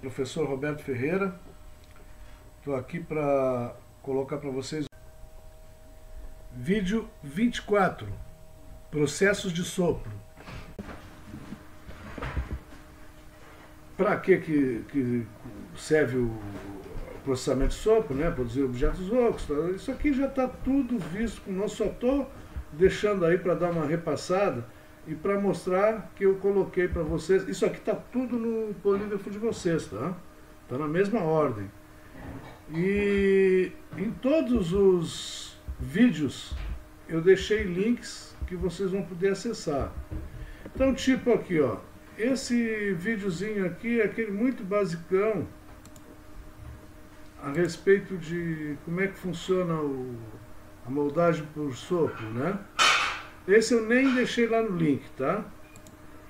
Professor Roberto Ferreira. Estou aqui para colocar para vocês vídeo 24, processos de sopro. Para que serve o processamento de sopro, né? Produzir objetos ocos. Isso aqui já está tudo visto, não só estou deixando aí para dar uma repassada e para mostrar que eu coloquei para vocês. Isso aqui está tudo no polígrafo de vocês, tá? Está na mesma ordem. E em todos os vídeos eu deixei links que vocês vão poder acessar. Então, tipo aqui, ó, esse videozinho aqui é aquele muito basicão a respeito de como é que funciona a moldagem por sopro, né? Esse eu nem deixei lá no link, tá?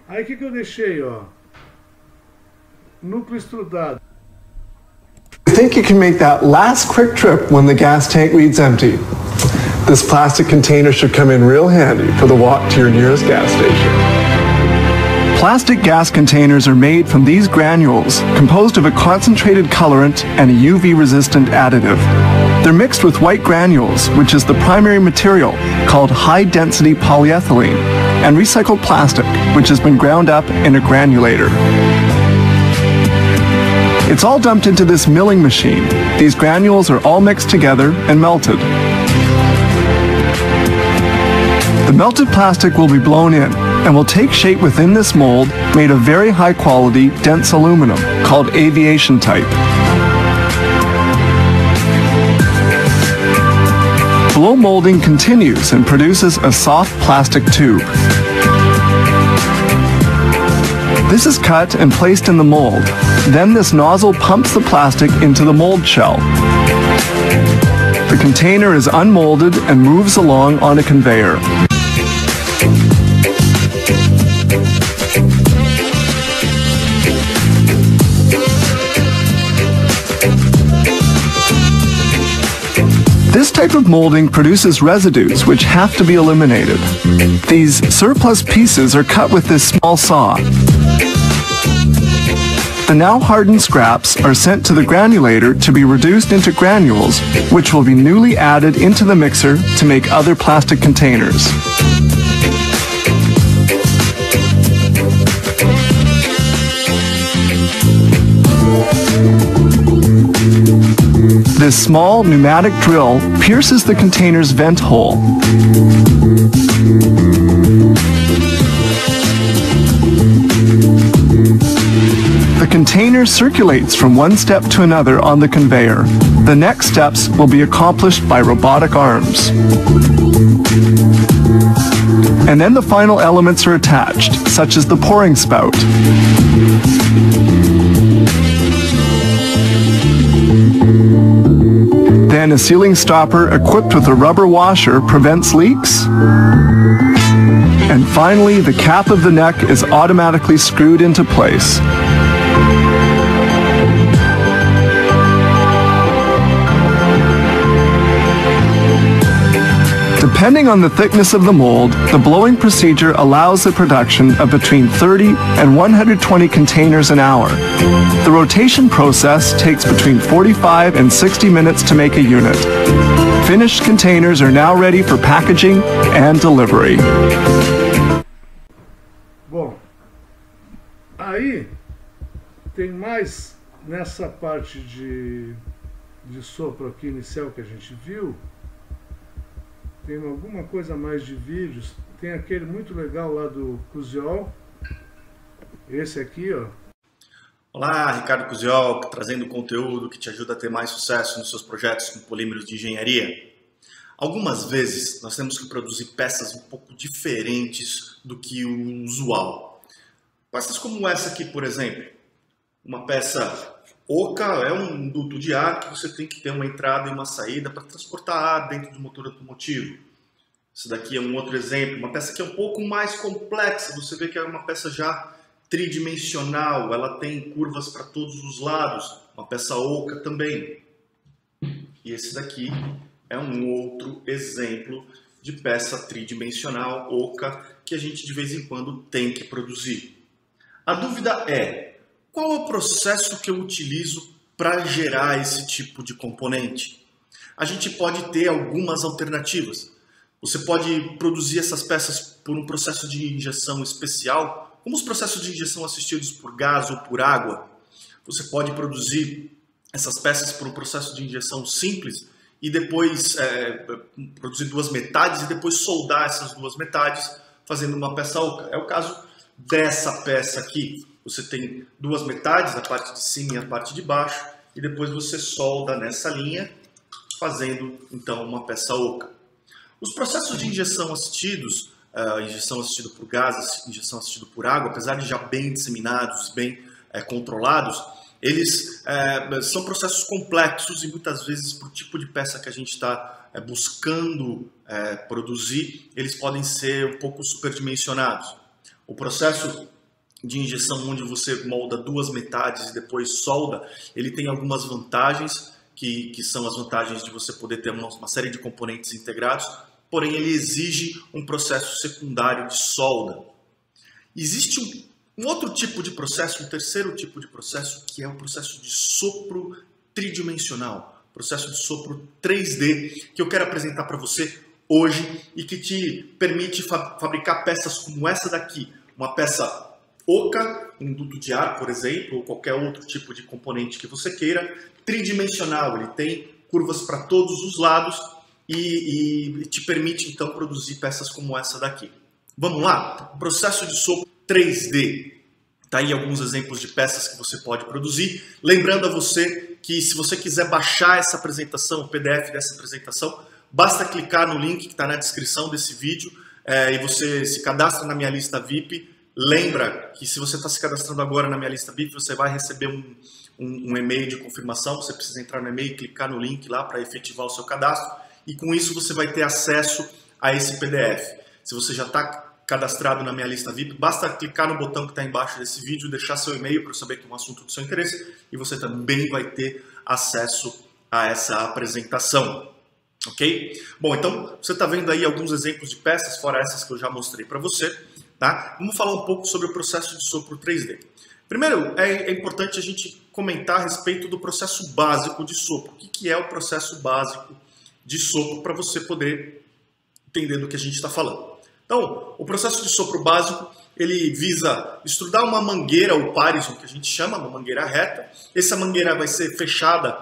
Aí o que eu deixei, ó? Núcleo extrudado. I think you can make that last quick trip when the gas tank reads empty. This plastic container should come in real handy for the walk to your nearest gas station. Plastic gas containers are made from these granules, composed of a concentrated colorant and a UV-resistant additive. They're mixed with white granules, which is the primary material, called high-density polyethylene, and recycled plastic, which has been ground up in a granulator. It's all dumped into this milling machine. These granules are all mixed together and melted. The melted plastic will be blown in and will take shape within this mold made of very high quality, dense aluminum called aviation type. Blow molding continues and produces a soft plastic tube. This is cut and placed in the mold. Then this nozzle pumps the plastic into the mold shell. The container is unmolded and moves along on a conveyor. This type of molding produces residues which have to be eliminated. These surplus pieces are cut with this small saw. The now hardened scraps are sent to the granulator to be reduced into granules, which will be newly added into the mixer to make other plastic containers. This small pneumatic drill pierces the container's vent hole. The container circulates from one step to another on the conveyor. The next steps will be accomplished by robotic arms. And then the final elements are attached, such as the pouring spout. Then a sealing stopper equipped with a rubber washer prevents leaks. And finally, the cap of the neck is automatically screwed into place. Depending on the thickness of the mold, the blowing procedure allows the production of between 30 and 120 containers an hour. The rotation process takes between 45 and 60 minutes to make a unit. Finished containers are now ready for packaging and delivery. Bom, aí tem mais nessa parte de sopro aqui inicial que a gente viu. Tem alguma coisa a mais de vídeos. Tem aquele muito legal lá do Cusiol. Esse aqui, ó. Olá, Ricardo Cusiol, trazendo conteúdo que te ajuda a ter mais sucesso nos seus projetos com polímeros de engenharia. Algumas vezes nós temos que produzir peças um pouco diferentes do que o usual. Peças como essa aqui, por exemplo. Uma peça oca é um duto de ar que você tem que ter uma entrada e uma saída para transportar ar dentro do motor automotivo. Esse daqui é um outro exemplo, uma peça que é um pouco mais complexa. Você vê que é uma peça já tridimensional, ela tem curvas para todos os lados, uma peça oca também. E esse daqui é um outro exemplo de peça tridimensional oca que a gente de vez em quando tem que produzir. A dúvida é, qual é o processo que eu utilizo para gerar esse tipo de componente? A gente pode ter algumas alternativas. Você pode produzir essas peças por um processo de injeção especial, como os processos de injeção assistidos por gás ou por água. Você pode produzir essas peças por um processo de injeção simples e depois produzir duas metades e depois soldar essas duas metades fazendo uma peça oca. É o caso dessa peça aqui. Você tem duas metades, a parte de cima e a parte de baixo, e depois você solda nessa linha, fazendo então uma peça oca. Os processos de injeção assistidos, injeção assistida por gás, injeção assistida por água, apesar de já bem disseminados, bem controlados, eles são processos complexos e muitas vezes, por tipo de peça que a gente está buscando produzir, eles podem ser um pouco superdimensionados. O processo de injeção onde você molda duas metades e depois solda, ele tem algumas vantagens, que são as vantagens de você poder ter uma série de componentes integrados, porém ele exige um processo secundário de solda. Existe um outro tipo de processo, um terceiro tipo de processo, que é o processo de sopro tridimensional, processo de sopro 3D, que eu quero apresentar para você hoje e que te permite fabricar peças como essa daqui, uma peça oca, um duto de ar, por exemplo, ou qualquer outro tipo de componente que você queira, tridimensional, ele tem curvas para todos os lados e te permite então produzir peças como essa daqui. Vamos lá? Processo de sopro 3D. Tá aí alguns exemplos de peças que você pode produzir. Lembrando a você que se você quiser baixar essa apresentação, o PDF dessa apresentação, basta clicar no link que está na descrição desse vídeo e você se cadastra na minha lista VIP. Lembra que se você está se cadastrando agora na minha lista VIP, você vai receber um e-mail de confirmação. Você precisa entrar no e-mail e clicar no link lá para efetivar o seu cadastro. E com isso você vai ter acesso a esse PDF. Se você já está cadastrado na minha lista VIP, basta clicar no botão que está embaixo desse vídeo, deixar seu e-mail para eu saber que é um assunto do seu interesse e você também vai ter acesso a essa apresentação. Ok? Bom, então você está vendo aí alguns exemplos de peças, fora essas que eu já mostrei para você. Tá? Vamos falar um pouco sobre o processo de sopro 3D. Primeiro, é importante a gente comentar a respeito do processo básico de sopro. O que é o processo básico de sopro para você poder entender do que a gente está falando. Então, o processo de sopro básico, ele visa estrudar uma mangueira, ou parison, que a gente chama, uma mangueira reta. Essa mangueira vai ser fechada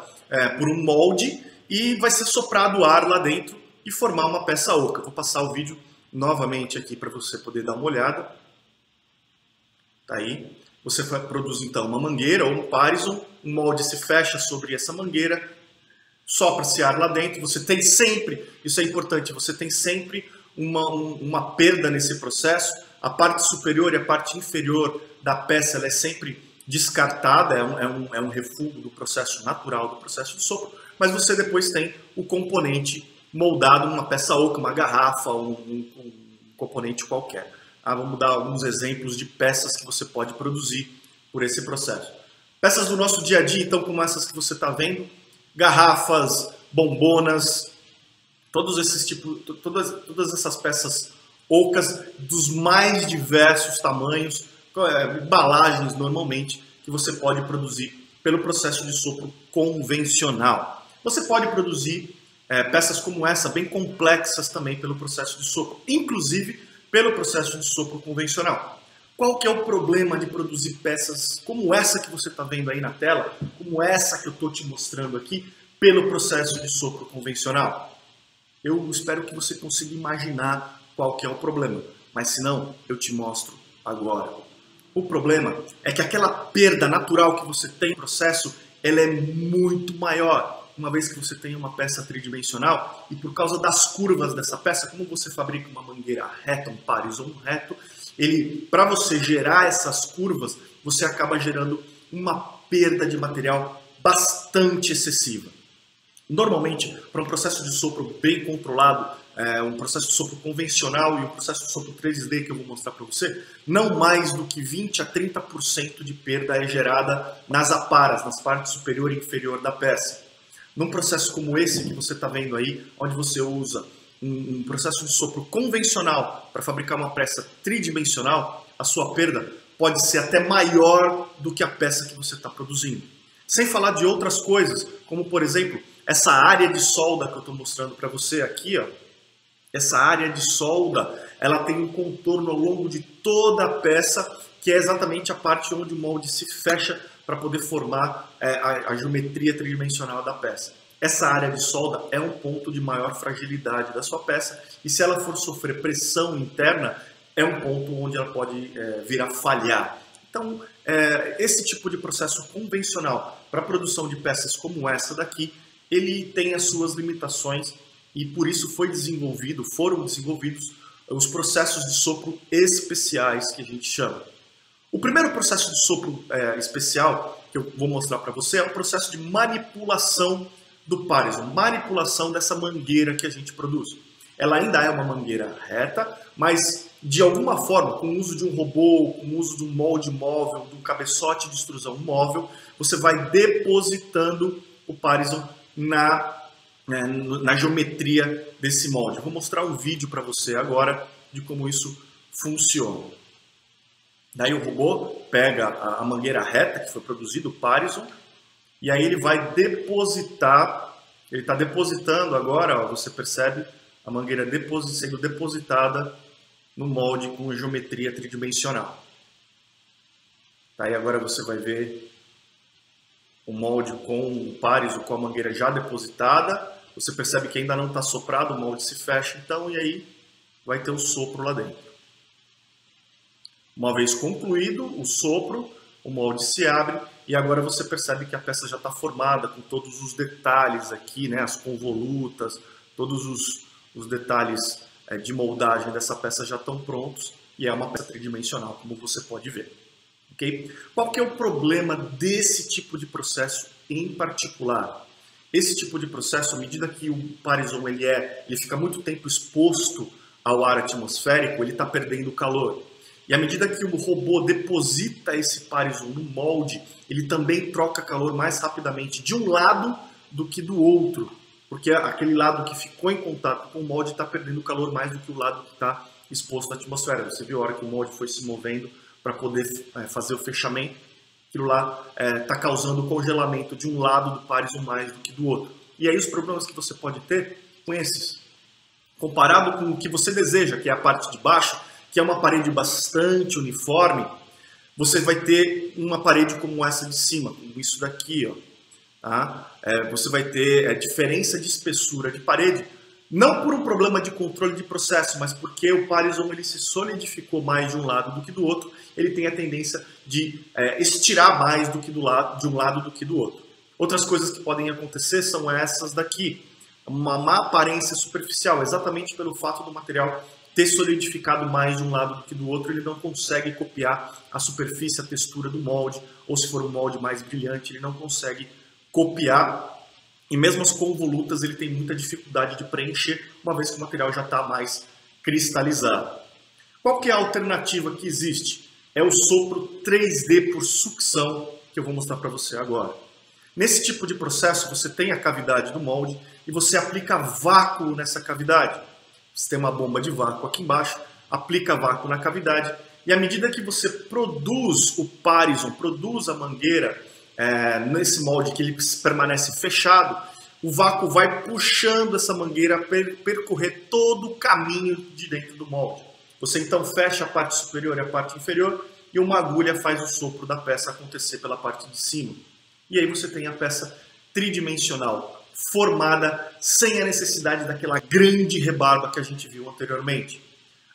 por um molde e vai ser soprado ar lá dentro e formar uma peça oca. Vou passar o vídeo novamente aqui para você poder dar uma olhada. Tá aí. Você produz então uma mangueira ou um parison, um molde se fecha sobre essa mangueira, sopra-se ar lá dentro. Você tem sempre, isso é importante, você tem sempre uma perda nesse processo. A parte superior e a parte inferior da peça ela é sempre descartada, é um refúgio do processo natural do processo de sopro, mas você depois tem o componente moldado numa peça oca, uma garrafa, um componente qualquer. Vamos dar alguns exemplos de peças que você pode produzir por esse processo. Peças do nosso dia a dia, então, como essas que você está vendo, garrafas, bombonas, todos esses tipos, todas essas peças ocas dos mais diversos tamanhos, embalagens normalmente, que você pode produzir pelo processo de sopro convencional. Você pode produzir peças como essa, bem complexas também pelo processo de sopro, inclusive pelo processo de sopro convencional. Qual que é o problema de produzir peças como essa que você está vendo aí na tela, como essa que eu estou te mostrando aqui, pelo processo de sopro convencional? Eu espero que você consiga imaginar qual que é o problema, mas se não, eu te mostro agora. O problema é que aquela perda natural que você tem no processo, ela é muito maior. Uma vez que você tem uma peça tridimensional e por causa das curvas dessa peça, como você fabrica uma mangueira reta, um parison reto, para você gerar essas curvas, você acaba gerando uma perda de material bastante excessiva. Normalmente, para um processo de sopro bem controlado, um processo de sopro convencional e um processo de sopro 3D que eu vou mostrar para você, não mais do que 20 a 30% de perda é gerada nas aparas, nas partes superior e inferior da peça. Num processo como esse que você está vendo aí, onde você usa um processo de sopro convencional para fabricar uma peça tridimensional, a sua perda pode ser até maior do que a peça que você está produzindo. Sem falar de outras coisas, como por exemplo, essa área de solda que eu estou mostrando para você aqui, ó. Essa área de solda, ela tem um contorno ao longo de toda a peça, que é exatamente a parte onde o molde se fecha para poder formar a geometria tridimensional da peça. Essa área de solda é um ponto de maior fragilidade da sua peça, e se ela for sofrer pressão interna, é um ponto onde ela pode vir a falhar. Então, esse tipo de processo convencional para a produção de peças como essa daqui, ele tem as suas limitações, e por isso foram desenvolvidos os processos de sopro especiais, que a gente chama. O primeiro processo de sopro especial que eu vou mostrar para você é o processo de manipulação do Parison, manipulação dessa mangueira que a gente produz. Ela ainda é uma mangueira reta, mas de alguma forma, com o uso de um robô, com o uso de um molde móvel, de um cabeçote de extrusão móvel, você vai depositando o Parison na geometria desse molde. Eu vou mostrar um vídeo para você agora de como isso funciona. Daí o robô pega a mangueira reta que foi produzido, o Parison, e aí ele vai depositar, ele está depositando agora, ó, você percebe a mangueira sendo depositada no molde com geometria tridimensional. Daí agora você vai ver o molde com o Parison, com a mangueira já depositada. Você percebe que ainda não está soprado, o molde se fecha, então, e aí vai ter o sopro lá dentro. Uma vez concluído o sopro, o molde se abre e agora você percebe que a peça já está formada com todos os detalhes aqui, né, as convolutas, todos os detalhes de moldagem dessa peça já estão prontos e é uma peça tridimensional, como você pode ver. Okay? Qual que é o problema desse tipo de processo em particular? Esse tipo de processo, à medida que o Parison ele fica muito tempo exposto ao ar atmosférico, ele está perdendo calor. E à medida que o robô deposita esse Parison no molde, ele também troca calor mais rapidamente de um lado do que do outro. Porque aquele lado que ficou em contato com o molde está perdendo calor mais do que o lado que está exposto à atmosfera. Você viu a hora que o molde foi se movendo para poder fazer o fechamento? Aquilo lá está causando congelamento de um lado do Parison mais do que do outro. E aí os problemas que você pode ter com esses, comparado com o que você deseja, que é a parte de baixo, que é uma parede bastante uniforme, você vai ter uma parede como essa de cima, como isso daqui, ó. Tá? Você vai ter diferença de espessura de parede, não por um problema de controle de processo, mas porque o Parison ele se solidificou mais de um lado do que do outro, ele tem a tendência de estirar mais de um lado do que do outro. Outras coisas que podem acontecer são essas daqui, uma má aparência superficial, exatamente pelo fato do material ter solidificado mais de um lado do que do outro, ele não consegue copiar a superfície, a textura do molde, ou se for um molde mais brilhante, ele não consegue copiar, e mesmo as convolutas ele tem muita dificuldade de preencher, uma vez que o material já está mais cristalizado. Qual que é a alternativa que existe? É o sopro 3D por sucção, que eu vou mostrar para você agora. Nesse tipo de processo, você tem a cavidade do molde e você aplica vácuo nessa cavidade. Você tem uma bomba de vácuo aqui embaixo, aplica vácuo na cavidade, e à medida que você produz o Parison, produz a mangueira nesse molde que ele permanece fechado, o vácuo vai puxando essa mangueira a percorrer todo o caminho de dentro do molde. Você então fecha a parte superior e a parte inferior, e uma agulha faz o sopro da peça acontecer pela parte de cima. E aí você tem a peça tridimensional, formada sem a necessidade daquela grande rebarba que a gente viu anteriormente.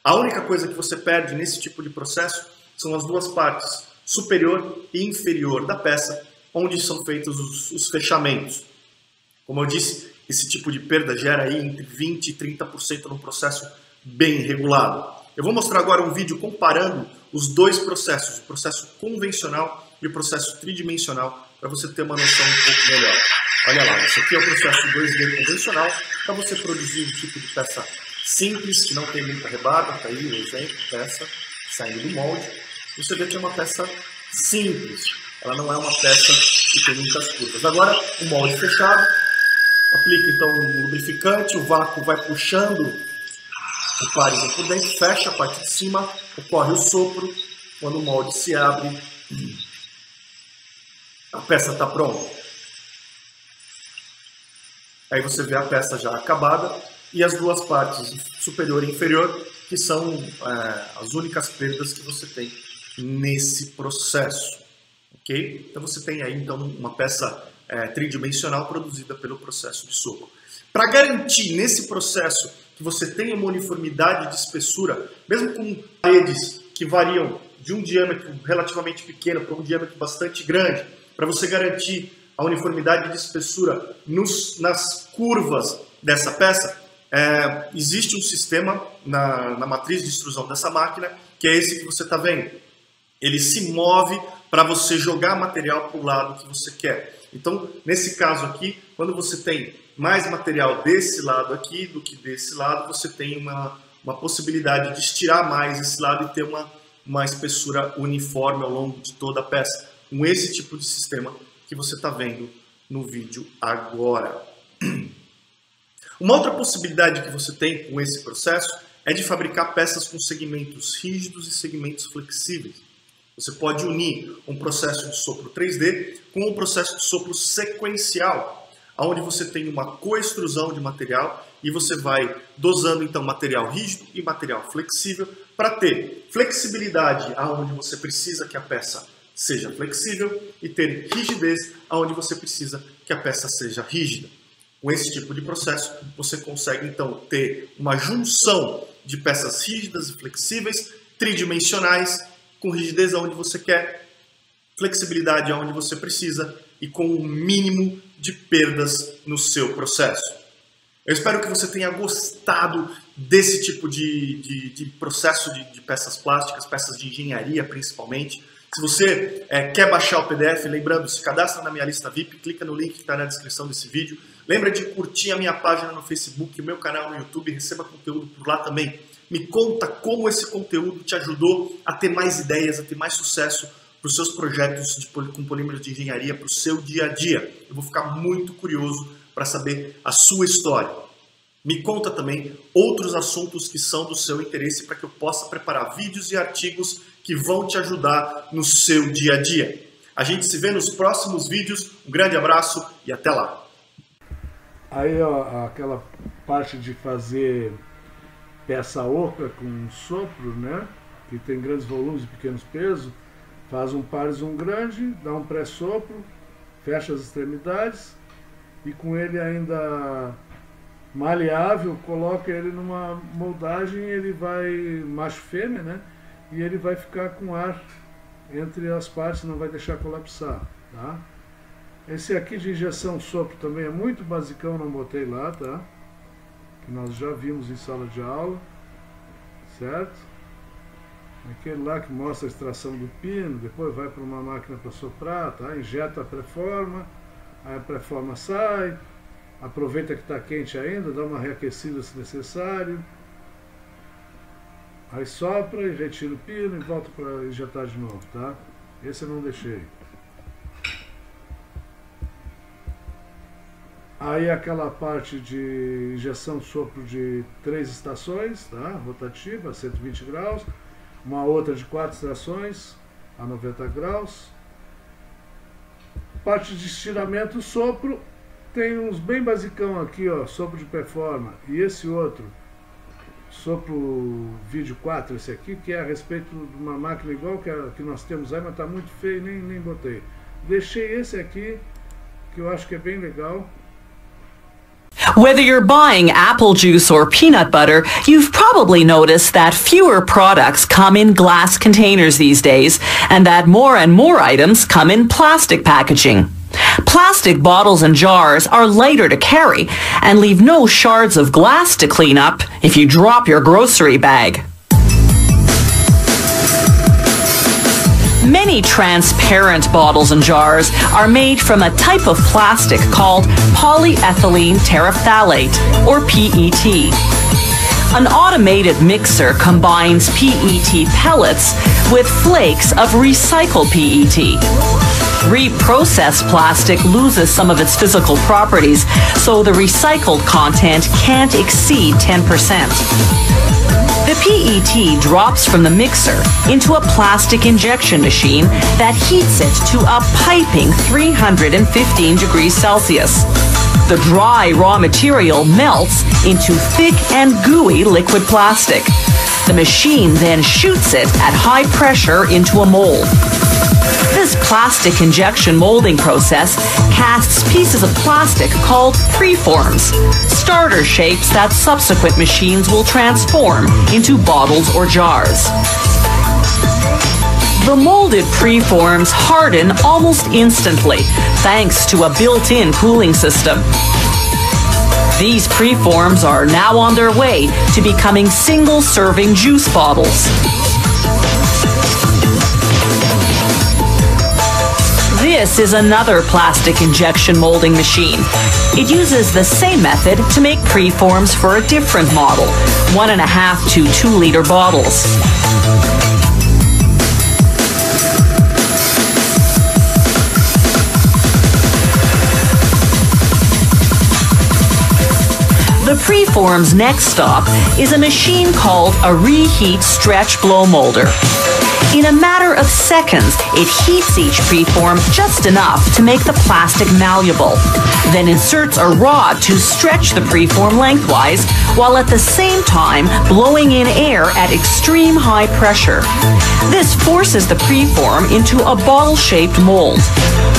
A única coisa que você perde nesse tipo de processo são as duas partes, superior e inferior da peça, onde são feitos os fechamentos. Como eu disse, esse tipo de perda gera aí entre 20% e 30% num processo bem regulado. Eu vou mostrar agora um vídeo comparando os dois processos, o processo convencional e o processo tridimensional, para você ter uma noção um pouco melhor. Olha lá, esse aqui é o processo 2D convencional, para você produzir um tipo de peça simples, que não tem muita rebarba, tá aí o exemplo, peça saindo do molde. Você vê que é uma peça simples, ela não é uma peça que tem muitas curvas. Agora, o molde fechado, aplica então um lubrificante, o vácuo vai puxando o Parison por dentro, fecha a parte de cima, ocorre o sopro quando o molde se abre, a peça está pronta. Aí você vê a peça já acabada e as duas partes, superior e inferior, que são as únicas perdas que você tem nesse processo. Ok? Então você tem aí então, uma peça tridimensional produzida pelo processo de sopro. Para garantir nesse processo que você tenha uma uniformidade de espessura, mesmo com paredes que variam de um diâmetro relativamente pequeno para um diâmetro bastante grande, para você garantir a uniformidade de espessura nas curvas dessa peça, existe um sistema na matriz de extrusão dessa máquina, que é esse que você está vendo. Ele se move para você jogar material para o lado que você quer. Então, nesse caso aqui, quando você tem mais material desse lado aqui do que desse lado, você tem uma possibilidade de estirar mais esse lado e ter uma espessura uniforme ao longo de toda a peça, com esse tipo de sistema que você está vendo no vídeo agora. Uma outra possibilidade que você tem com esse processo é de fabricar peças com segmentos rígidos e segmentos flexíveis. Você pode unir um processo de sopro 3D com um processo de sopro sequencial, onde você tem uma coextrusão de material e você vai dosando então material rígido e material flexível para ter flexibilidade aonde você precisa que a peça seja flexível e ter rigidez aonde você precisa que a peça seja rígida. Com esse tipo de processo, você consegue então ter uma junção de peças rígidas e flexíveis, tridimensionais, com rigidez aonde você quer, flexibilidade aonde você precisa e com o mínimo de perdas no seu processo. Eu espero que você tenha gostado desse tipo de processo de peças plásticas, peças de engenharia principalmente. Se você quer baixar o PDF, lembrando, se cadastra na minha lista VIP, clica no link que está na descrição desse vídeo. Lembra de curtir a minha página no Facebook, o meu canal no YouTube, receba conteúdo por lá também. Me conta como esse conteúdo te ajudou a ter mais ideias, a ter mais sucesso para os seus projetos com polímeros de engenharia, para o seu dia a dia. Eu vou ficar muito curioso para saber a sua história. Me conta também outros assuntos que são do seu interesse para que eu possa preparar vídeos e artigos que vão te ajudar no seu dia a dia. A gente se vê nos próximos vídeos. Um grande abraço e até lá. Aí ó, aquela parte de fazer peça oca com sopro, né? Que tem grandes volumes e pequenos pesos. Faz um pares um grande, dá um pré-sopro, fecha as extremidades e com ele ainda maleável, coloca ele numa moldagem, ele vai, macho fêmea, né? E ele vai ficar com ar entre as partes, não vai deixar colapsar, tá? Esse aqui de injeção sopro também é muito basicão, não botei lá, tá? Que nós já vimos em sala de aula, certo? Aquele lá que mostra a extração do pino, depois vai para uma máquina para soprar, tá? Injeta a pré-forma, aí a pré-forma sai, aproveita que está quente ainda, dá uma reaquecida se necessário, aí sopra e retira o pino e volta para injetar de novo, tá? Esse eu não deixei. Aí aquela parte de injeção sopro de 3 estações, tá? Rotativa, a 120 graus. Uma outra de 4 estações, a 90 graus. Parte de estiramento sopro, tem uns bem basicão aqui, ó, sopro de performa. E esse outro, sopro vídeo 4, esse aqui, que é a respeito de uma máquina igual que nós temos aí, mas tá muito feio, nem botei. Deixei esse aqui, que eu acho que é bem legal. Whether you're buying apple juice or peanut butter, you've probably noticed that fewer products come in glass containers these days, and that more and more items come in plastic packaging. Plastic bottles and jars are lighter to carry and leave no shards of glass to clean up if you drop your grocery bag. Many transparent bottles and jars are made from a type of plastic called polyethylene terephthalate, or PET. An automated mixer combines PET pellets with flakes of recycled PET. Reprocessed plastic loses some of its physical properties, so the recycled content can't exceed 10%. The PET drops from the mixer into a plastic injection machine that heats it to a piping 315 degrees Celsius. The dry raw material melts into thick and gooey liquid plastic. The machine then shoots it at high pressure into a mold. This plastic injection molding process casts pieces of plastic called preforms, starter shapes that subsequent machines will transform into bottles or jars. The molded preforms harden almost instantly, thanks to a built-in cooling system. These preforms are now on their way to becoming single-serving juice bottles. This is another plastic injection molding machine. It uses the same method to make preforms for a different model, 1.5 to 2 liter bottles. The preform's next stop is a machine called a reheat stretch blow molder. In a matter of seconds, it heats each preform just enough to make the plastic malleable, then inserts a rod to stretch the preform lengthwise, while at the same time blowing in air at extreme high pressure. This forces the preform into a bottle-shaped mold.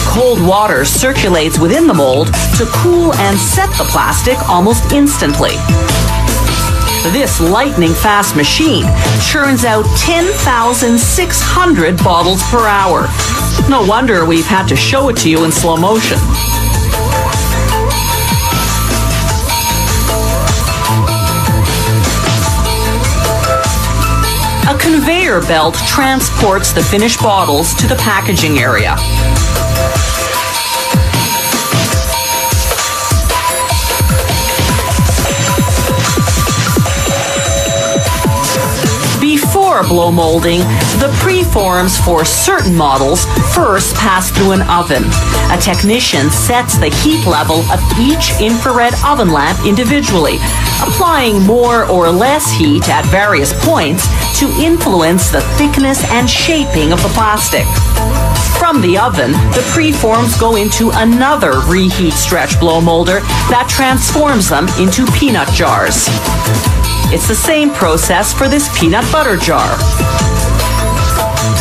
Cold water circulates within the mold to cool and set the plastic almost instantly. This lightning-fast machine churns out 10,600 bottles per hour. No wonder we've had to show it to you in slow motion. A conveyor belt transports the finished bottles to the packaging area. Before blow molding, the preforms for certain models first pass through an oven. A technician sets the heat level of each infrared oven lamp individually, applying more or less heat at various points to influence the thickness and shaping of the plastic. From the oven, the preforms go into another reheat stretch blow molder that transforms them into peanut jars. It's the same process for this peanut butter jar.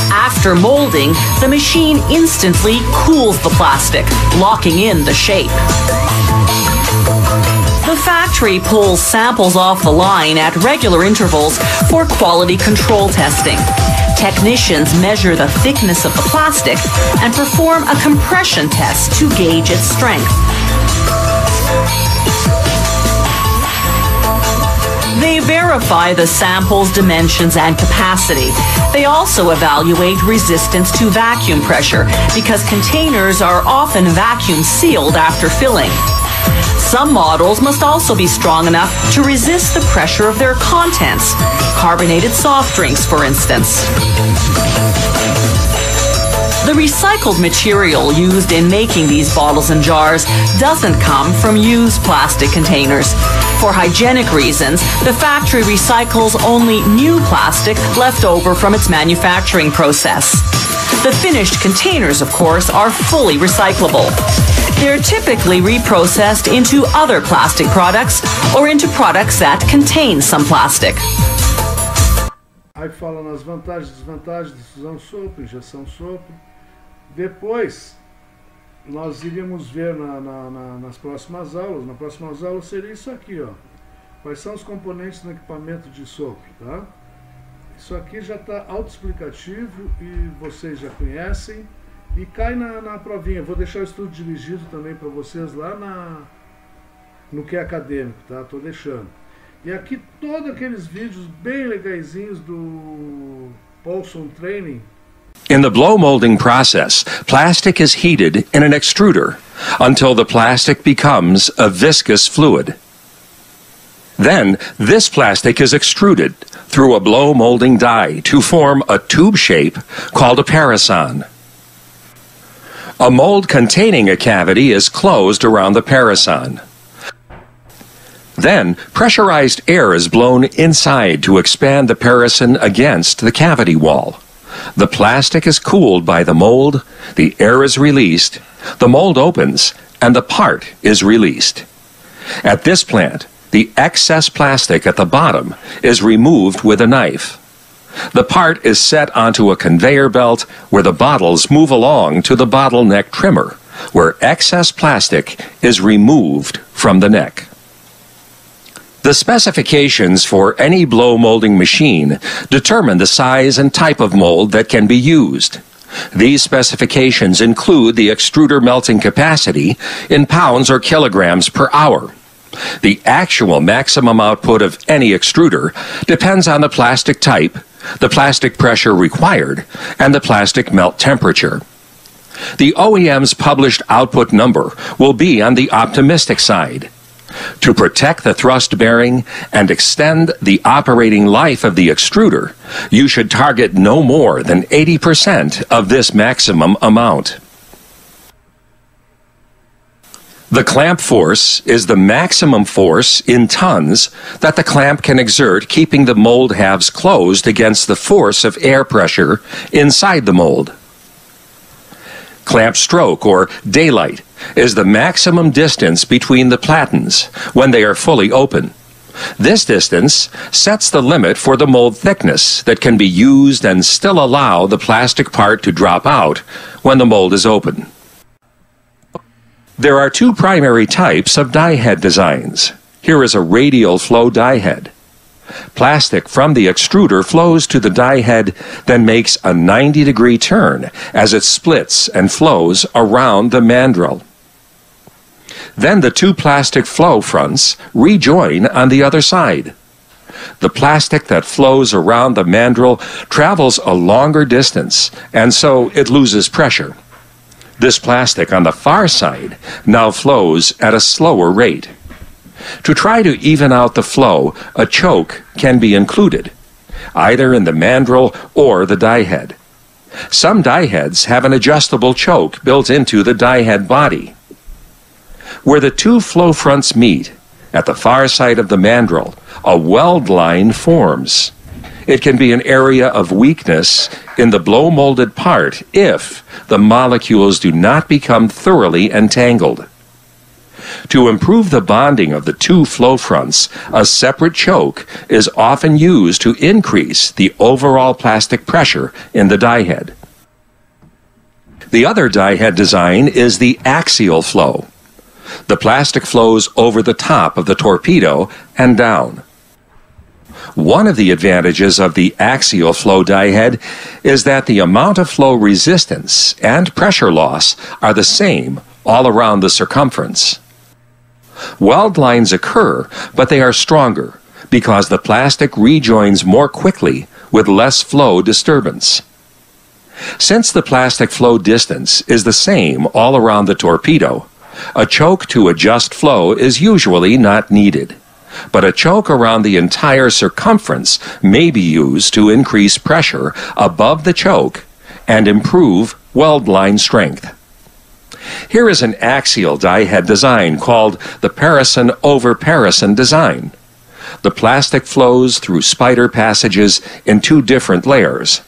After molding, the machine instantly cools the plastic, locking in the shape. The factory pulls samples off the line at regular intervals for quality control testing. Technicians measure the thickness of the plastic and perform a compression test to gauge its strength. They verify the sample's dimensions and capacity. They also evaluate resistance to vacuum pressure because containers are often vacuum sealed after filling. Some models must also be strong enough to resist the pressure of their contents, carbonated soft drinks, for instance. The recycled material used in making these bottles and jars doesn't come from used plastic containers. For hygienic reasons, the factory recycles only new plastic left over from its manufacturing process. The finished containers, of course, are fully recyclable. They're typically reprocessed into other plastic products or into products that contain some plastic. Aí fala nas vantagens e desvantagens, difusão sopro, injeção sopro. Depois, nós iríamos ver nas próximas aulas. Na próxima aula seria isso aqui, ó. Quais são os componentes do equipamento de sopro, tá? Isso aqui já está autoexplicativo e vocês já conhecem. E cai na provinha. Vou deixar o estudo dirigido também para vocês lá no que é acadêmico, tá? Tô deixando. E aqui todos aqueles vídeos bem legaisinhos do Paulson Training. In the blow molding process, plastic is heated in an extruder until the plastic becomes a viscous fluid. Then, this plastic is extruded through a blow molding die to form a tube shape called a parison. A mold containing a cavity is closed around the parison. Then, pressurized air is blown inside to expand the parison against the cavity wall. The plastic is cooled by the mold, the air is released, the mold opens, and the part is released. At this plant, the excess plastic at the bottom is removed with a knife. The part is set onto a conveyor belt where the bottles move along to the bottleneck trimmer, where excess plastic is removed from the neck. The specifications for any blow molding machine determine the size and type of mold that can be used. These specifications include the extruder melting capacity in pounds or kilograms per hour. The actual maximum output of any extruder depends on the plastic type, the plastic pressure required, and the plastic melt temperature. The OEM's published output number will be on the optimistic side. To protect the thrust bearing and extend the operating life of the extruder, you should target no more than 80% of this maximum amount. The clamp force is the maximum force in tons that the clamp can exert, keeping the mold halves closed against the force of air pressure inside the mold. Clamp stroke, or daylight, is the maximum distance between the platens when they are fully open. This distance sets the limit for the mold thickness that can be used and still allow the plastic part to drop out when the mold is open. There are two primary types of die head designs. Here is a radial flow die head. Plastic from the extruder flows to the die head, then makes a 90-degree turn as it splits and flows around the mandrel. Then the two plastic flow fronts rejoin on the other side. The plastic that flows around the mandrel travels a longer distance, and so it loses pressure. This plastic on the far side now flows at a slower rate. To try to even out the flow, a choke can be included, either in the mandrel or the die head. Some die heads have an adjustable choke built into the die head body. Where the two flow fronts meet, at the far side of the mandrel, a weld line forms. It can be an area of weakness in the blow-molded part if the molecules do not become thoroughly entangled. To improve the bonding of the two flow fronts, a separate choke is often used to increase the overall plastic pressure in the die head. The other die head design is the axial flow. The plastic flows over the top of the torpedo and down. One of the advantages of the axial flow die head is that the amount of flow resistance and pressure loss are the same all around the circumference. Weld lines occur, but they are stronger because the plastic rejoins more quickly with less flow disturbance. Since the plastic flow distance is the same all around the torpedo, a choke to adjust flow is usually not needed. But a choke around the entire circumference may be used to increase pressure above the choke and improve weld line strength. Here is an axial die head design called the parison over parison design. The plastic flows through spider passages in two different layers.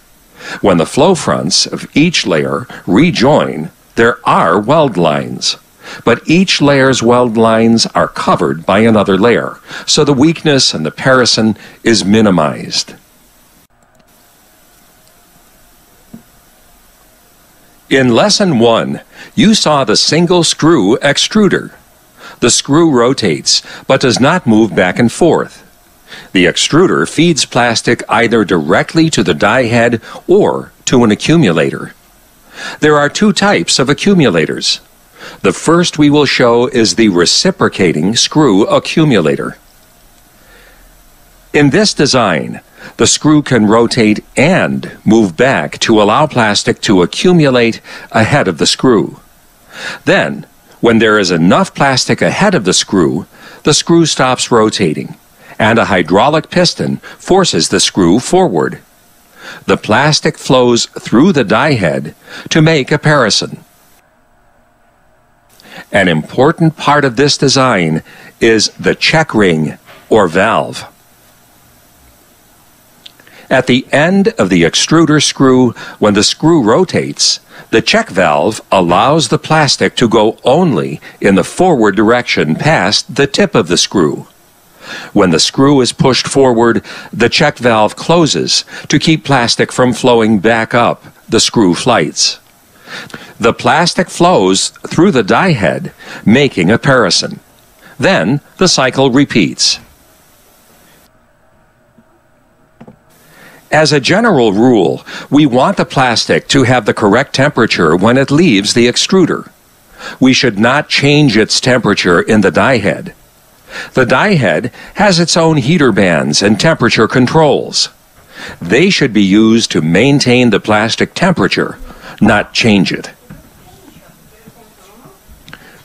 When the flow fronts of each layer rejoin, there are weld lines. But each layer's weld lines are covered by another layer, so the weakness in the parison is minimized. In Lesson 1, you saw the single screw extruder. The screw rotates, but does not move back and forth. The extruder feeds plastic either directly to the die head or to an accumulator. There are two types of accumulators. The first we will show is the reciprocating screw accumulator. In this design, the screw can rotate and move back to allow plastic to accumulate ahead of the screw. Then, when there is enough plastic ahead of the screw stops rotating, and a hydraulic piston forces the screw forward. The plastic flows through the die head to make a parison. An important part of this design is the check ring, or valve. At the end of the extruder screw, when the screw rotates, the check valve allows the plastic to go only in the forward direction past the tip of the screw. When the screw is pushed forward, the check valve closes to keep plastic from flowing back up the screw flights. The plastic flows through the die head, making a parison. Then the cycle repeats. As a general rule, we want the plastic to have the correct temperature when it leaves the extruder. We should not change its temperature in the die head. The die head has its own heater bands and temperature controls. They should be used to maintain the plastic temperature, not change it.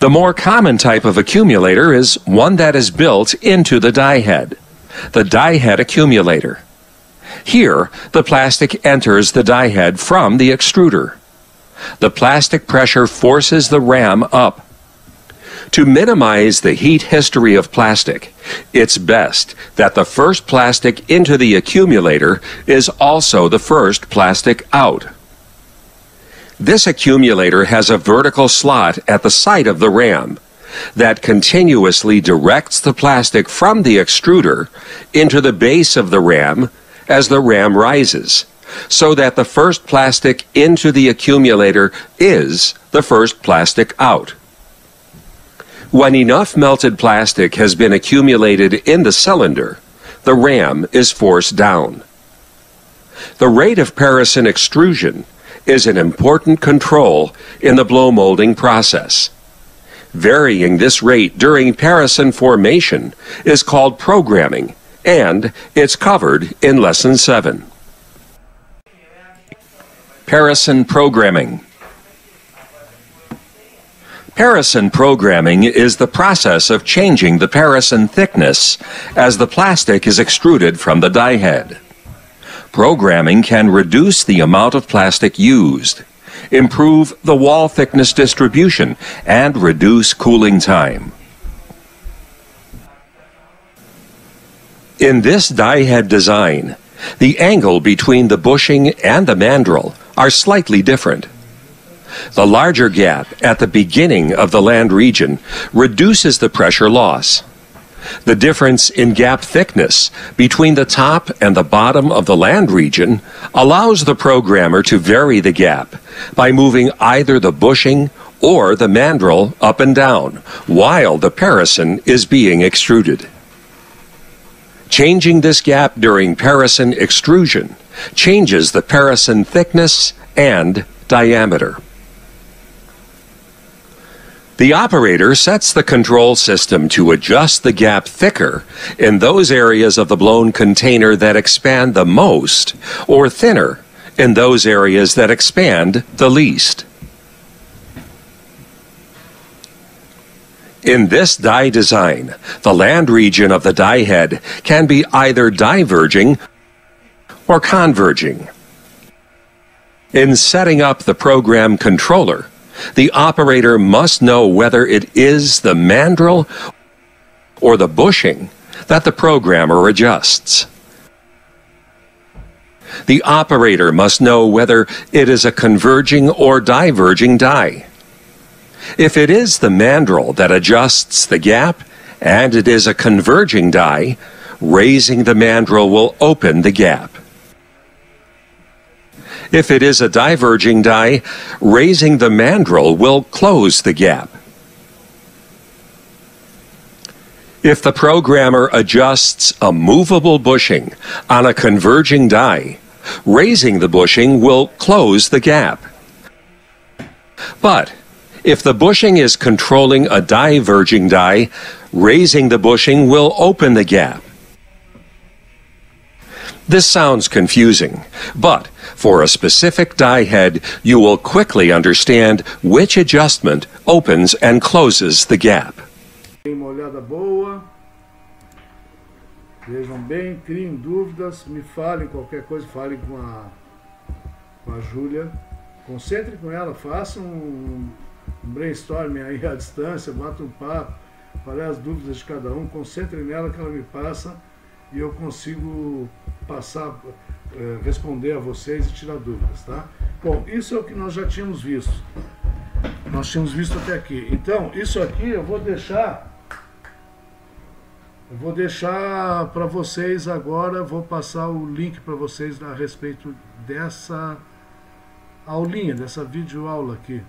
The more common type of accumulator is one that is built into the die head, the die head accumulator. Here, the plastic enters the die head from the extruder. The plastic pressure forces the ram up. To minimize the heat history of plastic, it's best that the first plastic into the accumulator is also the first plastic out. This accumulator has a vertical slot at the side of the ram that continuously directs the plastic from the extruder into the base of the ram as the ram rises, so that the first plastic into the accumulator is the first plastic out. When enough melted plastic has been accumulated in the cylinder, the ram is forced down. The rate of parison extrusion is an important control in the blow molding process. Varying this rate during parison formation is called programming, and it's covered in Lesson 7. Parison programming. Parison programming is the process of changing the parison thickness as the plastic is extruded from the die head. Programming can reduce the amount of plastic used, improve the wall thickness distribution, and reduce cooling time. In this die head design, the angle between the bushing and the mandrel are slightly different. The larger gap at the beginning of the land region reduces the pressure loss. The difference in gap thickness between the top and the bottom of the land region allows the programmer to vary the gap by moving either the bushing or the mandrel up and down while the parison is being extruded. Changing this gap during parison extrusion changes the parison thickness and diameter. The operator sets the control system to adjust the gap thicker in those areas of the blown container that expand the most, or thinner in those areas that expand the least. In this die design, the land region of the die head can be either diverging or converging. In setting up the program controller, the operator must know whether it is the mandrel or the bushing that the programmer adjusts. The operator must know whether it is a converging or diverging die. If it is the mandrel that adjusts the gap and it is a converging die, raising the mandrel will open the gap. If it is a diverging die, raising the mandrel will close the gap. If the programmer adjusts a movable bushing on a converging die, raising the bushing will close the gap. But if the bushing is controlling a diverging die, raising the bushing will open the gap. This sounds confusing, but for a specific die head, you will quickly understand which adjustment opens and closes the gap. Uma olhada boa, vejam bem, criem dúvidas, me falem qualquer coisa, falem com a Júlia, concentrem com ela, façam um brainstorming aí à distância, bata um papo, falei as dúvidas de cada um, concentre nela que ela me passa e eu consigo passar, responder a vocês e tirar dúvidas, tá? Bom, isso é o que nós já tínhamos visto. Nós tínhamos visto até aqui. Então, isso aqui eu vou deixar para vocês agora, vou passar o link para vocês a respeito dessa aulinha, dessa videoaula aqui.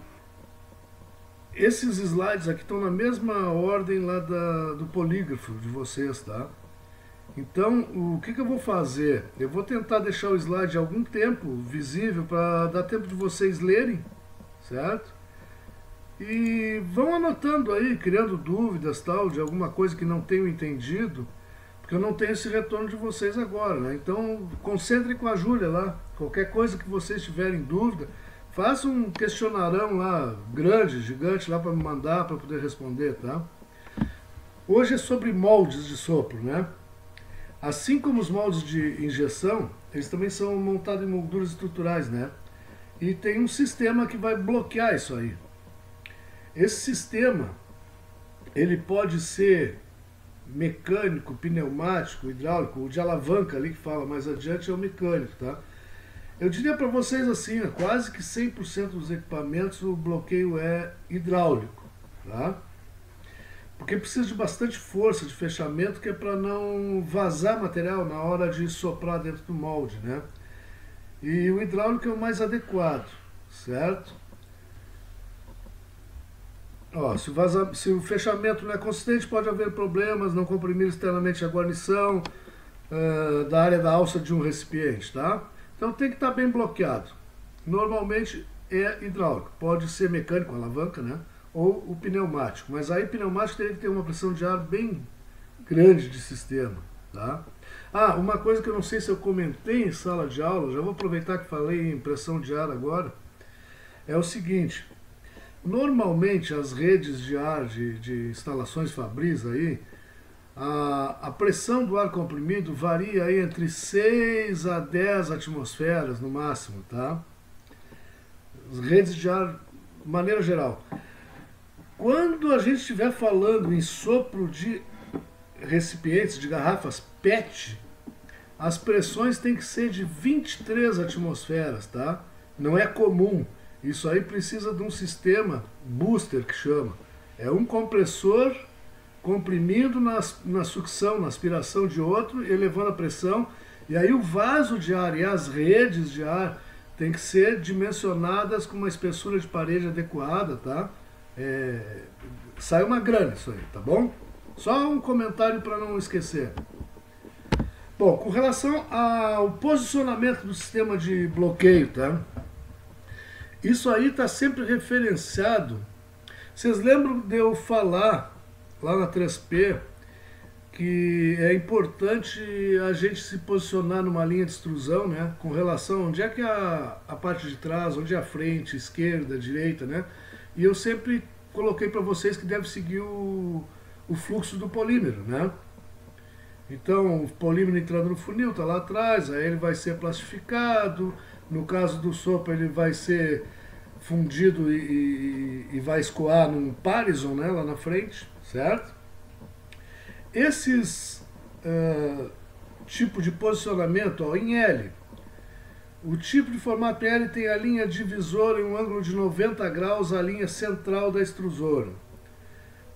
Esses slides aqui estão na mesma ordem lá do polígrafo de vocês, tá? Então, o que eu vou fazer? Eu vou tentar deixar o slide algum tempo visível para dar tempo de vocês lerem, certo? E vão anotando aí, criando dúvidas, tal, de alguma coisa que não tenham entendido, porque eu não tenho esse retorno de vocês agora, né? Então, concentrem com a Júlia lá. Qualquer coisa que vocês tiverem dúvida, façam um questionarão lá, grande, gigante, lá para me mandar, para poder responder, tá? Hoje é sobre moldes de sopro, né? Assim como os moldes de injeção, eles também são montados em molduras estruturais, né? E tem um sistema que vai bloquear isso aí. Esse sistema, ele pode ser mecânico, pneumático, hidráulico, o de alavanca ali que fala mais adiante é o mecânico, tá? Eu diria para vocês assim, quase que 100% dos equipamentos o bloqueio é hidráulico, tá? Porque precisa de bastante força de fechamento, que é para não vazar material na hora de soprar dentro do molde, né? E o hidráulico é o mais adequado, certo? Ó, se o fechamento não é consistente, pode haver problemas, não comprimir externamente a guarnição da área da alça de um recipiente, tá? Então tem que estar bem bloqueado. Normalmente é hidráulico, pode ser mecânico, alavanca, né? Ou o pneumático, mas aí pneumático teria que ter uma pressão de ar bem grande de sistema, tá? Ah, uma coisa que eu não sei se eu comentei em sala de aula, já vou aproveitar que falei em pressão de ar agora, é o seguinte: normalmente as redes de ar de instalações Fabris aí, a pressão do ar comprimido varia aí entre 6 a 10 atmosferas no máximo, tá? As redes de ar, de maneira geral. Quando a gente estiver falando em sopro de recipientes, de garrafas PET, as pressões têm que ser de 23 atmosferas, tá? Não é comum. Isso aí precisa de um sistema booster, que chama. É um compressor comprimindo na sucção, na aspiração de outro, elevando a pressão. E aí o vaso de ar e as redes de ar tem que ser dimensionadas com uma espessura de parede adequada, tá? Sai uma grana isso aí, tá bom? Só um comentário para não esquecer. Bom, com relação ao posicionamento do sistema de bloqueio, tá? Isso aí está sempre referenciado. Vocês lembram de eu falar lá na 3P que é importante a gente se posicionar numa linha de extrusão, né? Com relação a onde é que a parte de trás, onde é a frente, esquerda, direita, né? E eu sempre coloquei para vocês que deve seguir o fluxo do polímero, né? Então, o polímero entrando no funil, está lá atrás, aí ele vai ser plastificado. No caso do sopro, ele vai ser fundido e vai escoar num Parison, né, lá na frente, certo? Esses tipo de posicionamento, ó, em L, o tipo de formato L tem a linha divisora em um ângulo de 90 graus, a linha central da extrusora.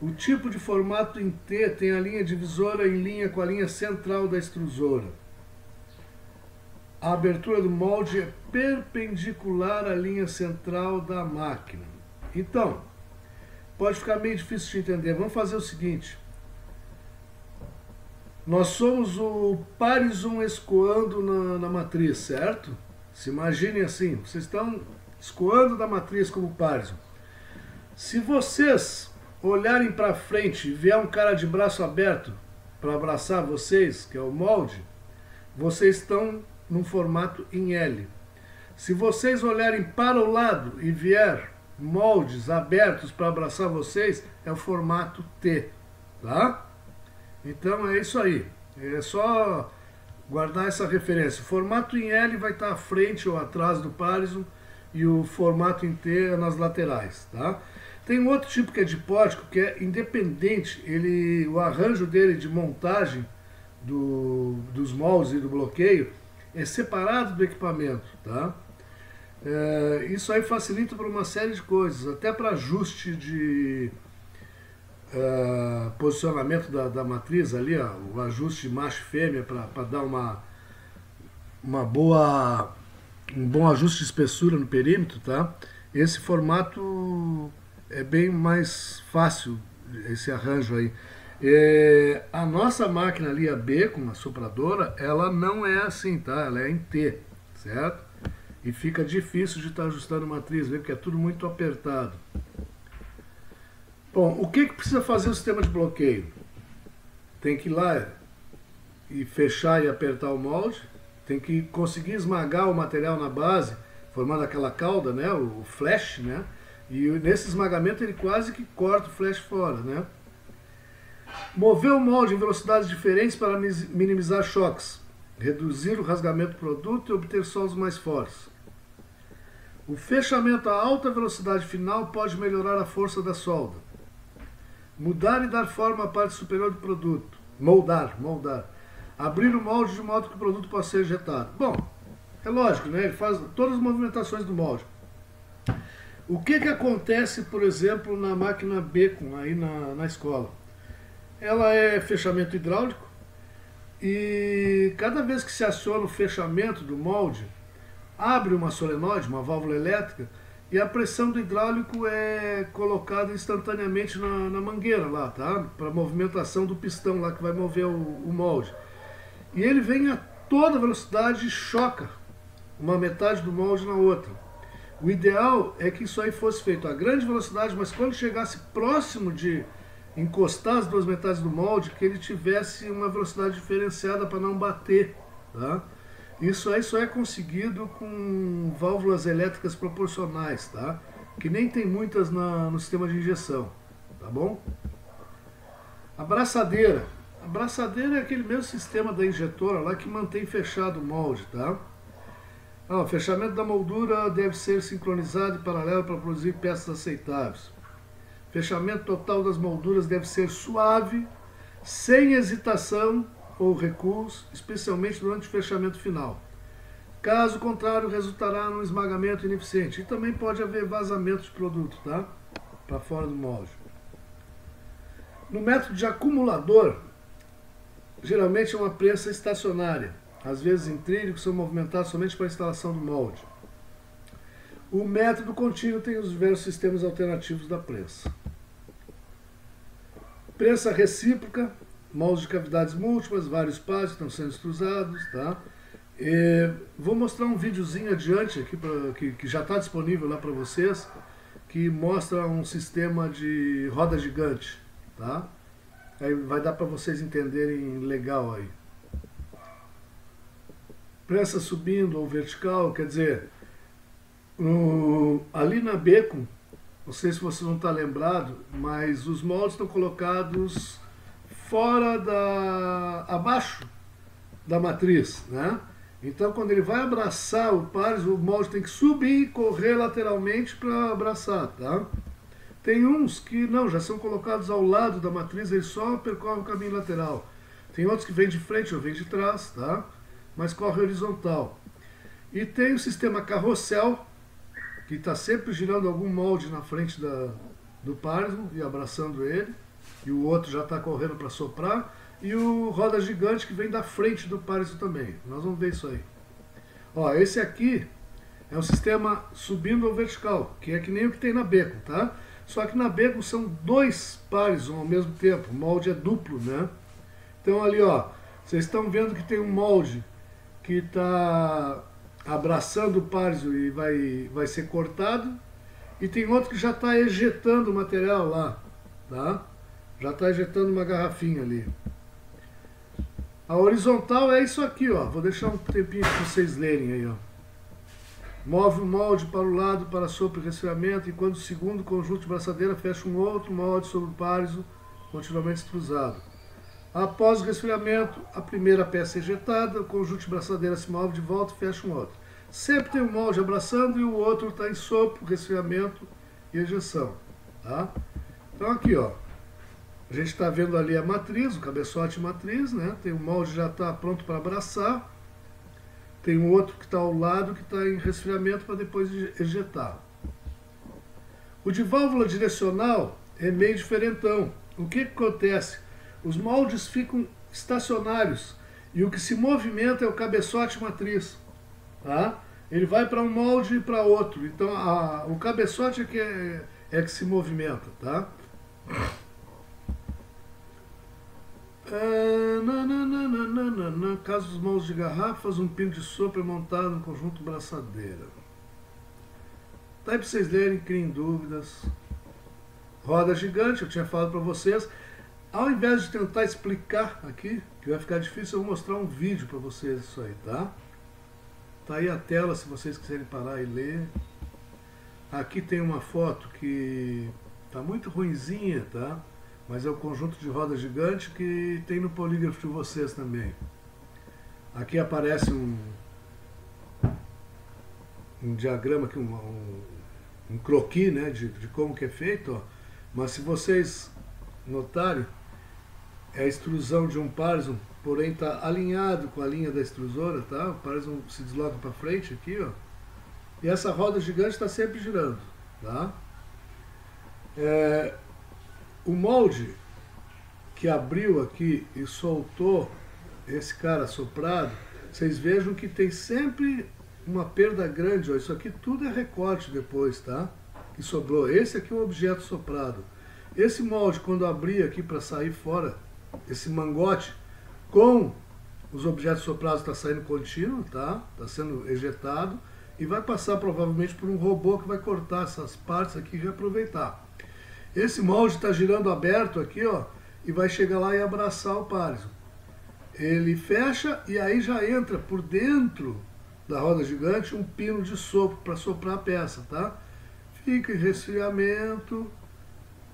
O tipo de formato em T tem a linha divisora em linha com a linha central da extrusora. A abertura do molde é perpendicular à linha central da máquina. Então, pode ficar meio difícil de entender. Vamos fazer o seguinte. Nós somos o Parison escoando na matriz, certo? Se imaginem assim, vocês estão escoando da matriz como Parison. Se vocês olharem para frente e vier um cara de braço aberto para abraçar vocês, que é o molde, vocês estão num formato em L. Se vocês olharem para o lado e vier moldes abertos para abraçar vocês, é o formato T, tá? Então é isso aí. É só guardar essa referência. O formato em L vai estar à frente ou atrás do Parison e o formato em T é nas laterais, tá? Tem um outro tipo que é dipórtico, que é independente, o arranjo dele de montagem dos moldes e do bloqueio é separado do equipamento, tá? Isso aí facilita para uma série de coisas, até para ajuste de posicionamento da matriz ali, ó, o ajuste de macho e fêmea para dar um bom ajuste de espessura no perímetro, tá? Esse formato é bem mais fácil, esse arranjo aí. A nossa máquina ali, a Becon, a sopradora, ela não é assim, tá? Ela é em T, certo? E fica difícil de estar ajustando a matriz, porque é tudo muito apertado. Bom, o que precisa fazer o sistema de bloqueio? Tem que ir lá e fechar e apertar o molde, tem que conseguir esmagar o material na base, formando aquela cauda, né, o flash, né, e nesse esmagamento ele quase que corta o flash fora, né. Mover o molde em velocidades diferentes para minimizar choques, reduzir o rasgamento do produto e obter solos mais fortes. O fechamento a alta velocidade final pode melhorar a força da solda. Mudar e dar forma à parte superior do produto. Moldar. Abrir o molde de modo que o produto possa ser injetado. Bom, é lógico, né? Ele faz todas as movimentações do molde. O que acontece, por exemplo, na máquina Becon, aí na escola? Ela é fechamento hidráulico e cada vez que se aciona o fechamento do molde, abre uma solenoide, uma válvula elétrica, e a pressão do hidráulico é colocada instantaneamente na mangueira lá, tá? Para movimentação do pistão lá que vai mover o molde. E ele vem a toda velocidade e choca uma metade do molde na outra. O ideal é que isso aí fosse feito a grande velocidade, mas quando chegasse próximo de encostar as duas metades do molde, que ele tivesse uma velocidade diferenciada para não bater, tá? Isso aí só é conseguido com válvulas elétricas proporcionais, tá? Que nem tem muitas no sistema de injeção, tá bom? A braçadeira. A braçadeira é aquele mesmo sistema da injetora lá que mantém fechado o molde, tá? O fechamento da moldura deve ser sincronizado e paralelo para produzir peças aceitáveis. Fechamento total das molduras deve ser suave, sem hesitação ou recuos, especialmente durante o fechamento final. Caso contrário, resultará num esmagamento ineficiente. E também pode haver vazamento de produto, tá? Para fora do molde. No método de acumulador, geralmente é uma prensa estacionária. Às vezes em trilho, que são movimentados somente para a instalação do molde. O método contínuo tem os diversos sistemas alternativos da prensa. Prensa recíproca, moldes de cavidades múltiplas, vários pares que estão sendo extrusados, tá? Vou mostrar um videozinho adiante aqui que já está disponível lá para vocês, que mostra um sistema de roda gigante, tá? Aí vai dar para vocês entenderem legal aí. Prensa subindo ou vertical, quer dizer, ali na Becon, não sei se você não está lembrado, mas os moldes estão colocados abaixo da matriz, né? Então quando ele vai abraçar o pares, o molde tem que subir e correr lateralmente para abraçar, tá? Tem uns que não, já são colocados ao lado da matriz, ele só percorre o caminho lateral. Tem outros que vêm de frente ou vêm de trás, tá? Mas corre horizontal. E tem o sistema carrossel, que está sempre girando algum molde na frente do parison e abraçando ele, e o outro já está correndo para soprar, e o roda gigante que vem da frente do parison também. Nós vamos ver isso aí. Ó, esse aqui é um sistema subindo ou vertical, que é que nem o que tem na Becon, tá? Só que na Becon são dois parison ao mesmo tempo, o molde é duplo, né? Então ali, ó, vocês estão vendo que tem um molde que está abraçando o parison e vai ser cortado, e tem outro que já está ejetando o material lá, tá? Já está ejetando uma garrafinha ali. A horizontal é isso aqui, ó. Vou deixar um tempinho para vocês lerem aí, ó. Move o molde para o lado para sopro e resfriamento, enquanto o segundo conjunto de braçadeira fecha um outro molde sobre o parison, continuamente extrusado. Após o resfriamento, a primeira peça é ejetada, o conjunto de braçadeira se move de volta e fecha um outro. Sempre tem um molde abraçando e o outro está em sopro, resfriamento e ejeção. tá? Então aqui, ó, a gente está vendo ali a matriz, o cabeçote matriz, né? Tem o molde que já está pronto para abraçar. Tem um outro que está ao lado que está em resfriamento para depois ejetar. O de válvula direcional é meio diferentão. O que acontece? Os moldes ficam estacionários e o que se movimenta é o cabeçote matriz. Tá? Ele vai para um molde e para outro. Então o cabeçote é que se movimenta. Tá? Caso dos moldes de garrafas, um pino de sopro é montado no conjunto braçadeira. Tá aí para vocês lerem, criem dúvidas. Roda gigante, eu tinha falado para vocês. Ao invés de tentar explicar aqui, que vai ficar difícil, eu vou mostrar um vídeo para vocês isso aí, tá? Tá aí a tela se vocês quiserem parar e ler. Aqui tem uma foto que tá muito ruinzinha, tá? Mas é o conjunto de roda gigante que tem no polígrafo de vocês também. Aqui aparece um diagrama, aqui, um croquis, né, de como que é feito. Ó. Mas se vocês notarem, é a extrusão de um Parison, porém está alinhado com a linha da extrusora, tá? O Parison se desloca para frente aqui, ó. E essa roda gigante está sempre girando, tá? O molde que abriu aqui e soltou esse cara soprado, vocês vejam que tem sempre uma perda grande, ó. Isso aqui tudo é recorte depois, tá? Que sobrou. Esse aqui é um objeto soprado. Esse molde, quando abrir aqui para sair fora, esse mangote com os objetos soprados está saindo contínuo, tá? Está sendo ejetado e vai passar provavelmente por um robô que vai cortar essas partes aqui e reaproveitar. Esse molde está girando aberto aqui, ó, e vai chegar lá e abraçar o Parison. Ele fecha e aí já entra por dentro da roda gigante um pino de sopro para soprar a peça, tá? Fica em resfriamento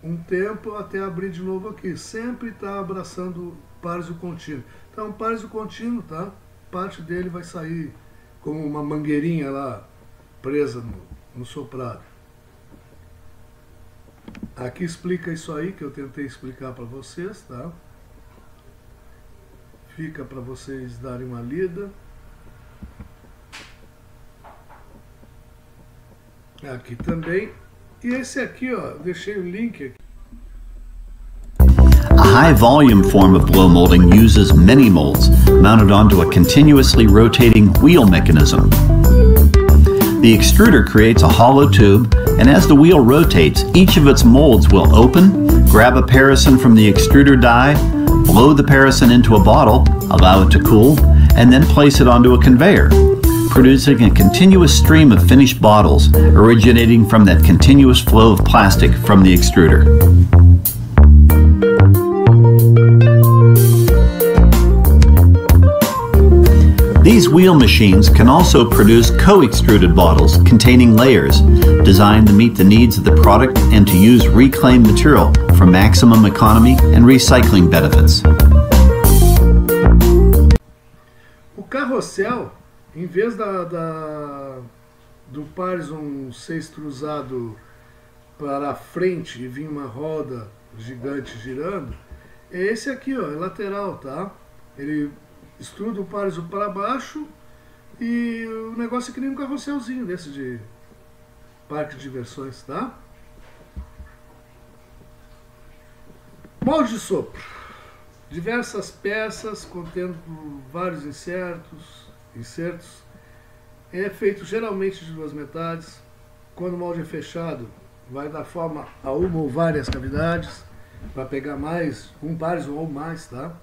um tempo até abrir de novo aqui. Sempre está abraçando o Parison contínuo. Então, o Parison contínuo, tá? Parte dele vai sair como uma mangueirinha lá presa no soprado. Aqui explica isso aí que eu tentei explicar para vocês, tá? Fica para vocês darem uma lida. Aqui também. E esse aqui, ó, deixei o link aqui. A high volume form of blow molding uses many molds mounted onto a continuously rotating wheel mechanism. The extruder creates a hollow tube, and as the wheel rotates, each of its molds will open, grab a parison from the extruder die, blow the parison into a bottle, allow it to cool, and then place it onto a conveyor, producing a continuous stream of finished bottles originating from that continuous flow of plastic from the extruder. These wheel machines can also produce co-extruded bottles containing layers, designed to meet the needs of the product and to use reclaimed material for maximum economy and recycling benefits. O carrossel, em vez do Parison ser extrusado para a frente e vir uma roda gigante girando, é esse aqui, ó, é lateral, tá? Ele extruda o Parison para baixo e o negócio é que nem um carrosselzinho desse de parque de diversões, tá? Molde de sopro. Diversas peças contendo vários insertos. É feito geralmente de duas metades. Quando o molde é fechado, vai dar forma a uma ou várias cavidades para pegar mais, um Parison ou mais, tá?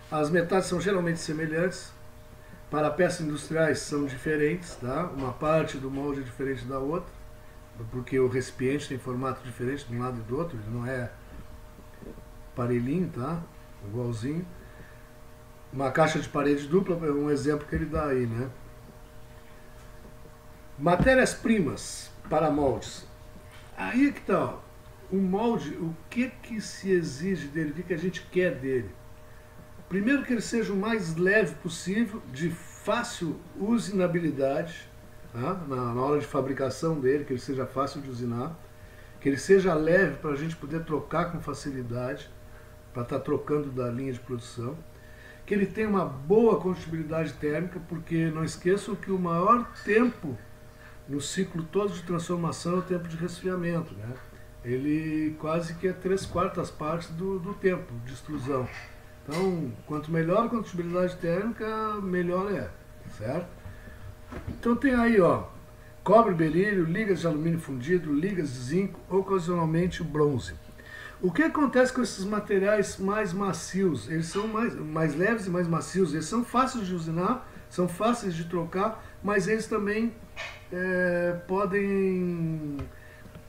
As metades são geralmente semelhantes. Para peças industriais são diferentes, tá? Uma parte do molde é diferente da outra, porque o recipiente tem formato diferente de um lado e do outro, ele não é parelhinho, tá? Igualzinho. Uma caixa de parede dupla é um exemplo que ele dá aí, né? Matérias-primas para moldes. Aí é que tá, ó. O molde, o que se exige dele, o que a gente quer dele? Primeiro, que ele seja o mais leve possível, de fácil usinabilidade, tá? na hora de fabricação dele, que ele seja fácil de usinar, que que ele seja leve para a gente poder trocar com facilidade, para estar trocando da linha de produção, que ele tenha uma boa condutibilidade térmica, porque não esqueçam que o maior tempo no ciclo todo de transformação é o tempo de resfriamento, né? Ele quase que é 3/4 partes do tempo de extrusão. Então, quanto melhor a condutibilidade térmica, melhor é, certo? Então tem aí, ó, cobre, berílio, ligas de alumínio fundido, ligas de zinco, ocasionalmente bronze. O que acontece com esses materiais mais macios? Eles são mais leves e mais macios, eles são fáceis de usinar, são fáceis de trocar, mas eles também podem,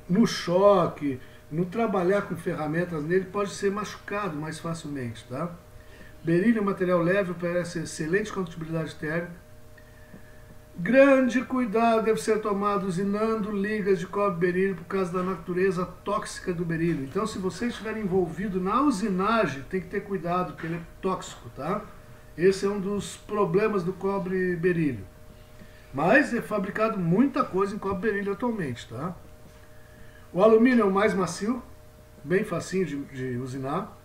no choque, no trabalhar com ferramentas nele, pode ser machucado mais facilmente, tá? Berílio é um material leve, oferece excelente condutibilidade térmica. Grande cuidado deve ser tomado usinando ligas de cobre-berílio por causa da natureza tóxica do berílio. Então, se você estiver envolvido na usinagem, tem que ter cuidado, porque ele é tóxico, tá? Esse é um dos problemas do cobre-berílio. Mas é fabricado muita coisa em cobre-berílio atualmente, tá? O alumínio é o mais macio, bem facinho de usinar.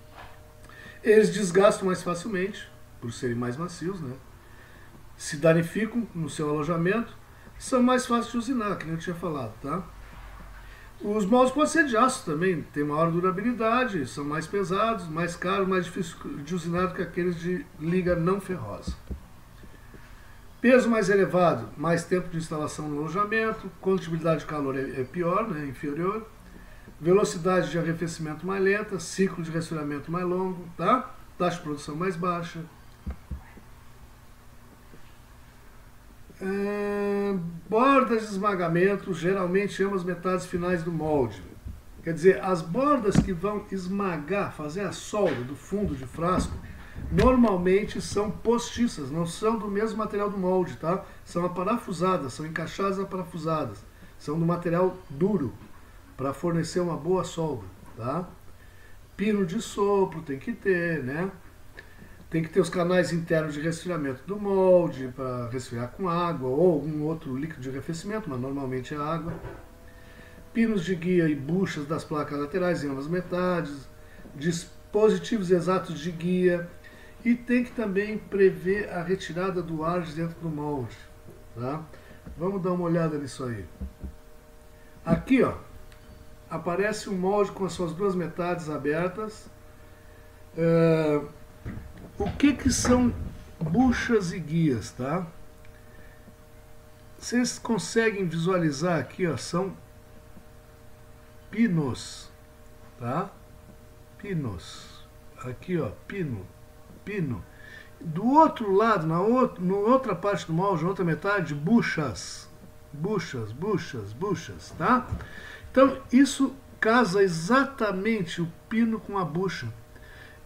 Eles desgastam mais facilmente, por serem mais macios, né? Se danificam no seu alojamento, são mais fáceis de usinar, que nem eu tinha falado, tá? Os moldes podem ser de aço também, tem maior durabilidade, são mais pesados, mais caros, mais difíceis de usinar do que aqueles de liga não ferrosa. Peso mais elevado, mais tempo de instalação no alojamento, condutibilidade de calor é pior, né, inferior, velocidade de arrefecimento mais lenta, ciclo de resfriamento mais longo, tá? Taxa de produção mais baixa. Bordas de esmagamento, geralmente ambas metades finais do molde. Quer dizer, as bordas que vão esmagar, fazer a solda do fundo de frasco, normalmente são postiças, não são do mesmo material do molde, tá? São aparafusadas, são encaixadas aparafusadas, são do material duro, para fornecer uma boa solda, tá? Pino de sopro tem que ter, né? Tem que ter os canais internos de resfriamento do molde, para resfriar com água, ou algum outro líquido de arrefecimento, mas normalmente é água. Pinos de guia e buchas das placas laterais em ambas metades, dispositivos exatos de guia, e tem que também prever a retirada do ar de dentro do molde, tá? Vamos dar uma olhada nisso aí. Aqui, ó, aparece um molde com as suas duas metades abertas. O que são buchas e guias, tá? Vocês conseguem visualizar aqui, ó, são pinos, tá? Pinos. Aqui, ó, pino. Do outro lado, na outra parte do molde, na outra metade, buchas, tá? Então, isso casa exatamente o pino com a bucha.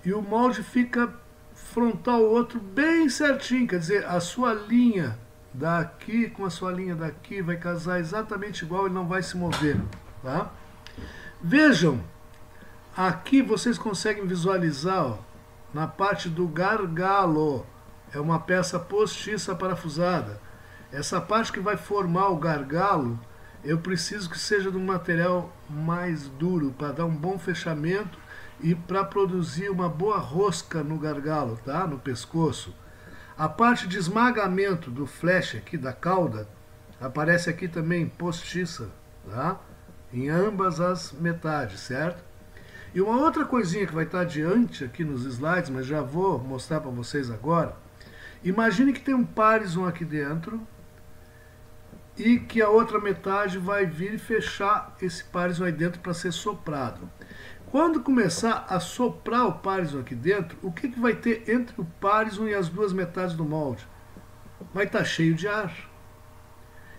E o molde fica frontal ao outro bem certinho, quer dizer, a sua linha daqui com a sua linha daqui vai casar exatamente igual e não vai se mover, tá? Vejam, aqui vocês conseguem visualizar, ó, na parte do gargalo, é uma peça postiça parafusada. Essa parte que vai formar o gargalo, eu preciso que seja de um material mais duro, para dar um bom fechamento e para produzir uma boa rosca no gargalo, tá? No pescoço. A parte de esmagamento do flash aqui, da cauda, aparece aqui também postiça, tá? Em ambas as metades, certo? E uma outra coisinha que vai estar adiante aqui nos slides, mas já vou mostrar para vocês agora. Imagine que tem um parison aqui dentro e que a outra metade vai vir e fechar esse parison aí dentro para ser soprado. Quando começar a soprar o parison aqui dentro, o que vai ter entre o parison e as duas metades do molde? Vai estar cheio de ar.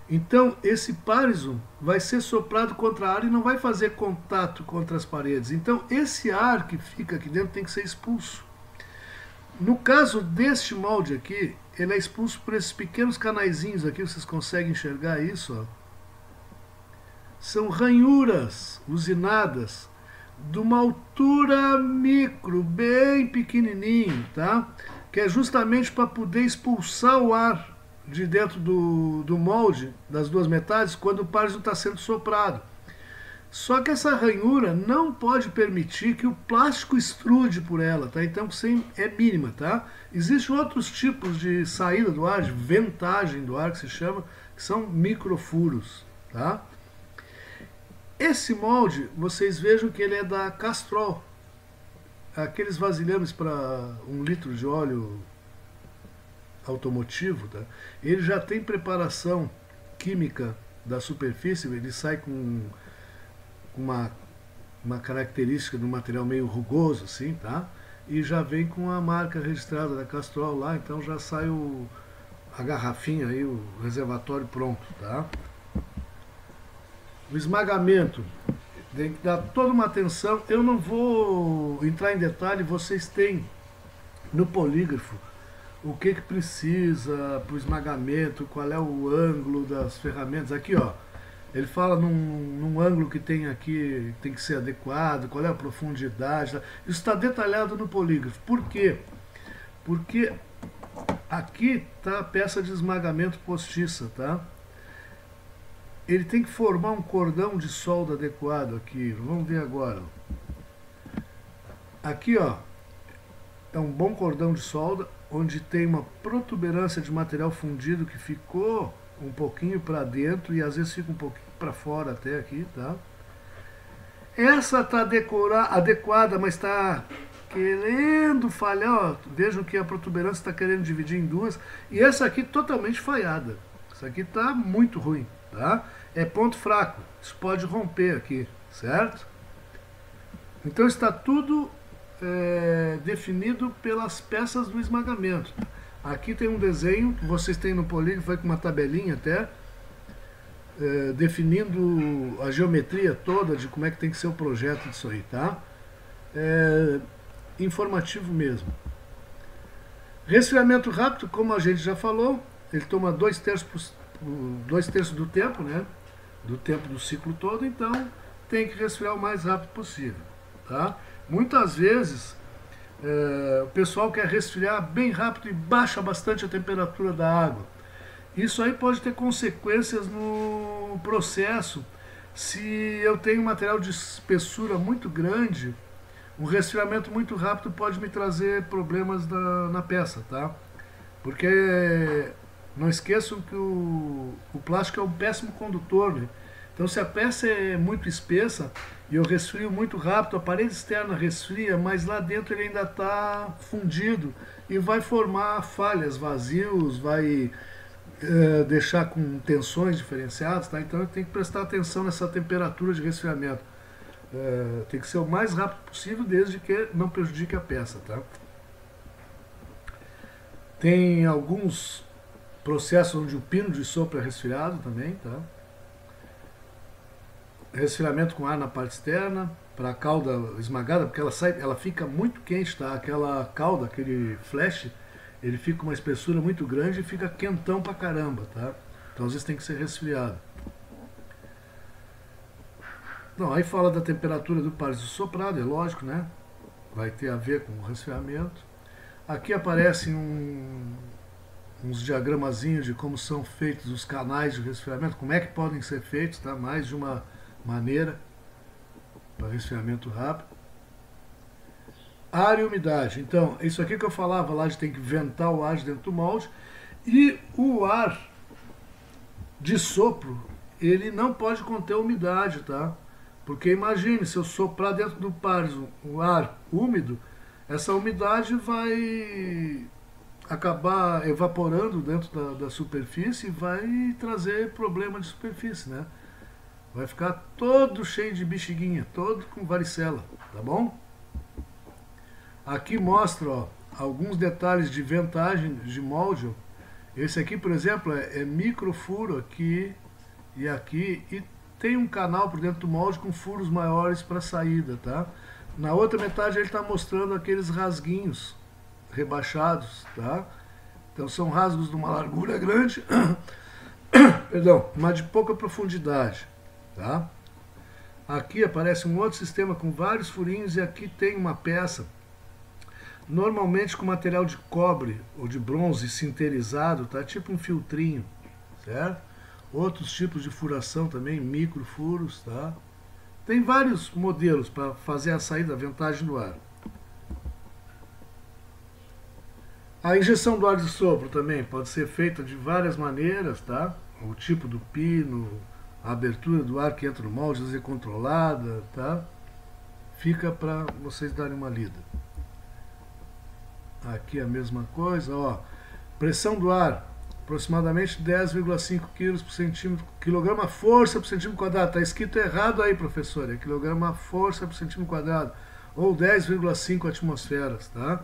Então, esse parison vai ser soprado contra ar e não vai fazer contato contra as paredes. Então, esse ar que fica aqui dentro tem que ser expulso. No caso deste molde aqui, ele é expulso por esses pequenos canaizinhos aqui, vocês conseguem enxergar isso, ó. São ranhuras usinadas de uma altura micro, bem pequenininho, tá? Que é justamente para poder expulsar o ar de dentro do molde, das duas metades, quando o parison está sendo soprado. Só que essa ranhura não pode permitir que o plástico extrude por ela, tá? Então é mínima, tá? Existem outros tipos de saída do ar, de ventagem do ar que se chama, que são microfuros, tá? Esse molde, vocês vejam que ele é da Castrol. Aqueles vasilhames para 1 litro de óleo automotivo, tá? Ele já tem preparação química da superfície, ele sai com uma característica do material meio rugoso, assim, tá? E já vem com a marca registrada da Castrol lá, então já sai a garrafinha aí, o reservatório pronto, tá? O esmagamento tem que dar toda uma atenção. Eu não vou entrar em detalhe, vocês têm no polígrafo o que precisa para o esmagamento, qual é o ângulo das ferramentas. Aqui, ó, ele fala num ângulo que tem aqui, tem que ser adequado, qual é a profundidade. Tá? Isso está detalhado no polígrafo. Por quê? Porque aqui está a peça de esmagamento postiça, tá? Ele tem que formar um cordão de solda adequado aqui. Vamos ver agora. Aqui, ó, é um bom cordão de solda, onde tem uma protuberância de material fundido que ficou um pouquinho para dentro e às vezes fica um pouquinho para fora até aqui, tá? Essa está adequada, mas está querendo falhar, ó. Vejam que a protuberância está querendo dividir em duas. E essa aqui totalmente falhada. Essa aqui está muito ruim, tá? É ponto fraco. Isso pode romper aqui, certo? Então está tudo definido pelas peças do esmagamento. Aqui tem um desenho que vocês têm no polígrafo, foi com uma tabelinha até, definindo a geometria toda de como é que tem que ser o projeto disso aí, tá? Informativo mesmo. Resfriamento rápido, como a gente já falou, ele toma 2/3 do tempo, né? Do tempo do ciclo todo, então tem que resfriar o mais rápido possível, tá? Muitas vezes o pessoal quer resfriar bem rápido e baixa bastante a temperatura da água. Isso aí pode ter consequências no processo. Se eu tenho um material de espessura muito grande, um resfriamento muito rápido pode me trazer problemas na peça, tá? Porque não esqueçam que o plástico é um péssimo condutor, né? Então se a peça é muito espessa e eu resfrio muito rápido, a parede externa resfria, mas lá dentro ele ainda está fundido e vai formar falhas, vazios, vai deixar com tensões diferenciadas, tá? Então eu tenho que prestar atenção nessa temperatura de resfriamento. Tem que ser o mais rápido possível, desde que não prejudique a peça, tá? Tem alguns processos onde o pino de sopro é resfriado também, tá? Resfriamento com ar na parte externa, para a cauda esmagada, porque ela fica muito quente, tá? Aquela cauda, aquele flash, ele fica com uma espessura muito grande e fica quentão pra caramba, tá? Então às vezes tem que ser resfriado. Não, aí fala da temperatura do par de soprado, é lógico, né? Vai ter a ver com o resfriamento. Aqui aparecem uns diagramazinhos de como são feitos os canais de resfriamento, como é que podem ser feitos, tá? Mais de uma maneira para resfriamento rápido. Ar e umidade. Então, isso aqui que eu falava lá de tem que ventar o ar de dentro do molde. E o ar de sopro, ele não pode conter umidade, tá? Porque imagine, se eu soprar dentro do parzo o ar úmido, essa umidade vai acabar evaporando dentro da superfície e vai trazer problema de superfície, né? Vai ficar todo cheio de bexiguinha, todo com varicela, tá bom? Aqui mostra, ó, alguns detalhes de ventagem de molde. Esse aqui, por exemplo, é microfuro aqui e aqui, e tem um canal por dentro do molde com furos maiores para saída, tá? Na outra metade ele está mostrando aqueles rasguinhos rebaixados, tá? Então são rasgos de uma largura grande, perdão, mas de pouca profundidade, tá? Aqui aparece um outro sistema com vários furinhos e aqui tem uma peça, normalmente com material de cobre ou de bronze sinterizado, tá? Tipo um filtrinho, certo? Outros tipos de furação também, microfuros, tá? Tem vários modelos para fazer a saída, a ventagem do ar. A injeção do ar de sopro também pode ser feita de várias maneiras, tá? O tipo do pino, a abertura do ar que entra no molde, às vezes controlada, tá? Fica para vocês darem uma lida. Aqui a mesma coisa, ó. Pressão do ar, aproximadamente 10,5 kg por centímetro, quilograma força por centímetro quadrado. Está escrito errado aí, professor, é quilograma força por centímetro quadrado, ou 10,5 atmosferas, tá?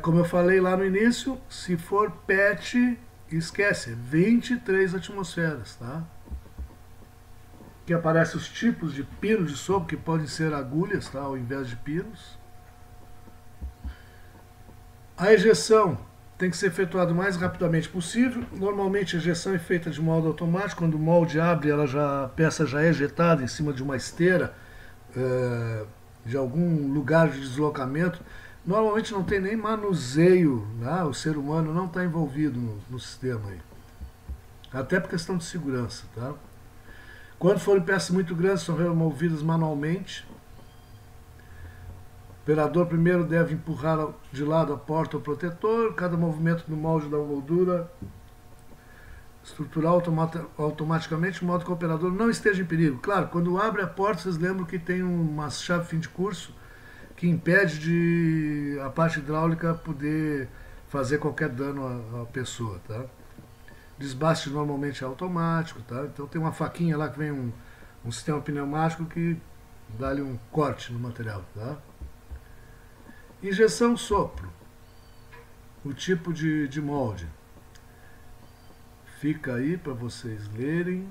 Como eu falei lá no início, se for PET, esquece, 23 atmosferas, tá? Que aparecem os tipos de pino de sopro, que podem ser agulhas, tá? Ao invés de pinos. A ejeção tem que ser efetuada o mais rapidamente possível. Normalmente a ejeção é feita de modo automático. Quando o molde abre, a peça já é ejetada em cima de uma esteira, de algum lugar de deslocamento. Normalmente não tem nem manuseio, né? O ser humano não está envolvido no sistema aí. Até por questão de segurança, tá? Quando forem peças muito grandes, são removidas manualmente. O operador primeiro deve empurrar de lado a porta ou protetor. Cada movimento do molde da moldura estrutural automaticamente, de modo que o operador não esteja em perigo. Claro, quando abre a porta, vocês lembram que tem uma chave fim de curso que impede a parte hidráulica poder fazer qualquer dano à pessoa, tá? Desbaste normalmente é automático, tá? Então tem uma faquinha lá que vem um sistema pneumático que dá-lhe um corte no material, tá? Injeção sopro. O tipo de molde. Fica aí para vocês lerem.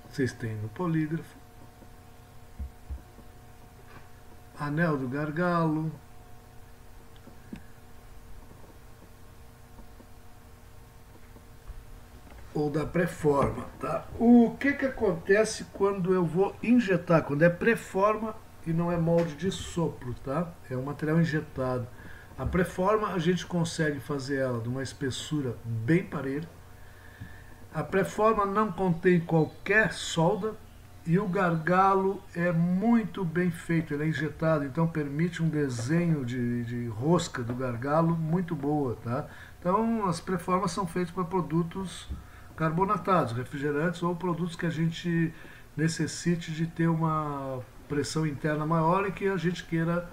Vocês têm no polígrafo. Anel do gargalo. Ou da pré-forma, tá? O que acontece quando eu vou injetar? Quando é pré-forma e não é molde de sopro, tá? É um material injetado. A pré-forma a gente consegue fazer ela de uma espessura bem parelha. A pré-forma não contém qualquer solda e o gargalo é muito bem feito, ele é injetado, então permite um desenho de rosca do gargalo muito boa, tá? Então as pré-formas são feitas para produtos carbonatados, refrigerantes ou produtos que a gente necessite de ter uma pressão interna maior e que a gente queira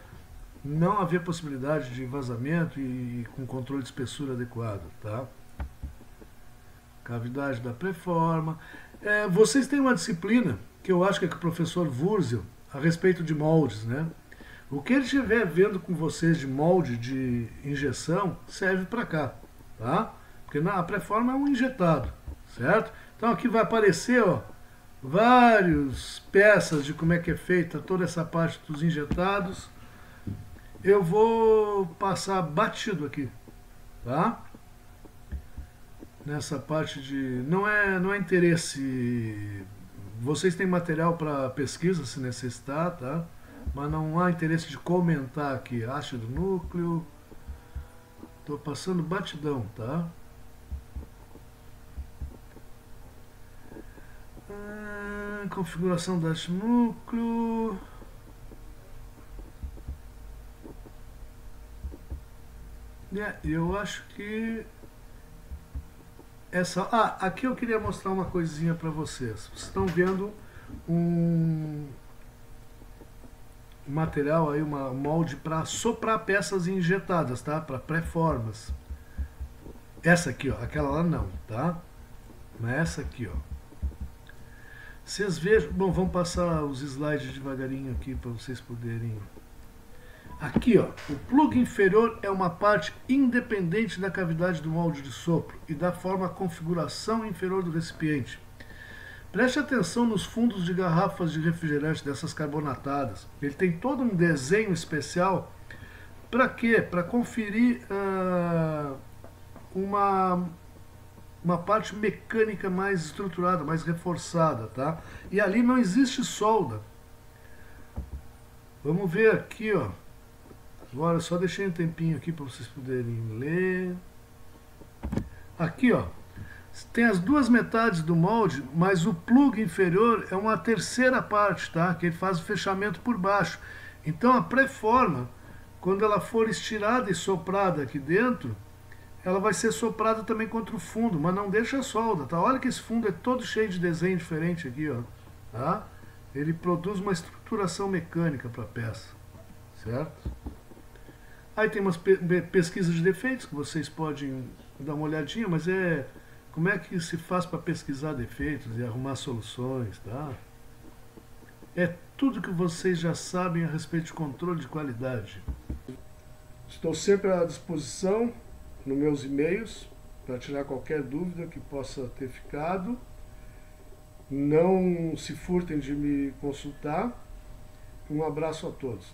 não haver possibilidade de vazamento e com controle de espessura adequado, tá? Cavidade da pré-forma. Vocês têm uma disciplina que eu acho que é com o professor Wurzel a respeito de moldes, né? O que ele estiver vendo com vocês de molde de injeção serve para cá, tá? Porque a pré-forma é um injetado, certo? Então aqui vai aparecer, ó, várias peças de como é que é feita toda essa parte dos injetados. Eu vou passar batido aqui, tá? Nessa parte de... Não é interesse... Vocês têm material para pesquisa se necessitar, tá? Mas não há interesse de comentar aqui. Ácido núcleo. Estou passando batidão, tá? Configuração do ácido núcleo. Eu acho que essa... aqui eu queria mostrar uma coisinha para vocês. Vocês estão vendo um material aí, uma molde para soprar peças injetadas, tá? Para pré-formas. Essa aqui, ó, aquela lá não, tá? Mas essa aqui, ó. Vocês vejam... Bom, vamos passar os slides devagarinho aqui para vocês poderem... Aqui, ó, o plug inferior é uma parte independente da cavidade do molde de sopro e da forma a configuração inferior do recipiente. Preste atenção nos fundos de garrafas de refrigerante dessas carbonatadas. Ele tem todo um desenho especial. Para quê? Para conferir uma parte mecânica mais estruturada, mais reforçada, tá? E ali não existe solda. Vamos ver aqui, ó. Agora eu só deixei um tempinho aqui para vocês poderem ler. Aqui, ó. Tem as duas metades do molde, mas o plug inferior é uma terceira parte, tá? Que ele faz o fechamento por baixo. Então a pré-forma, quando ela for estirada e soprada aqui dentro, ela vai ser soprada também contra o fundo, mas não deixa a solda, tá? Olha que esse fundo é todo cheio de desenho diferente aqui, ó, tá? Ele produz uma estruturação mecânica para a peça, certo? Aí tem umas pesquisas de defeitos que vocês podem dar uma olhadinha, mas como é que se faz para pesquisar defeitos e arrumar soluções, tá? É tudo que vocês já sabem a respeito de controle de qualidade. Estou sempre à disposição nos meus e-mails para tirar qualquer dúvida que possa ter ficado. Não se furtem de me consultar. Um abraço a todos.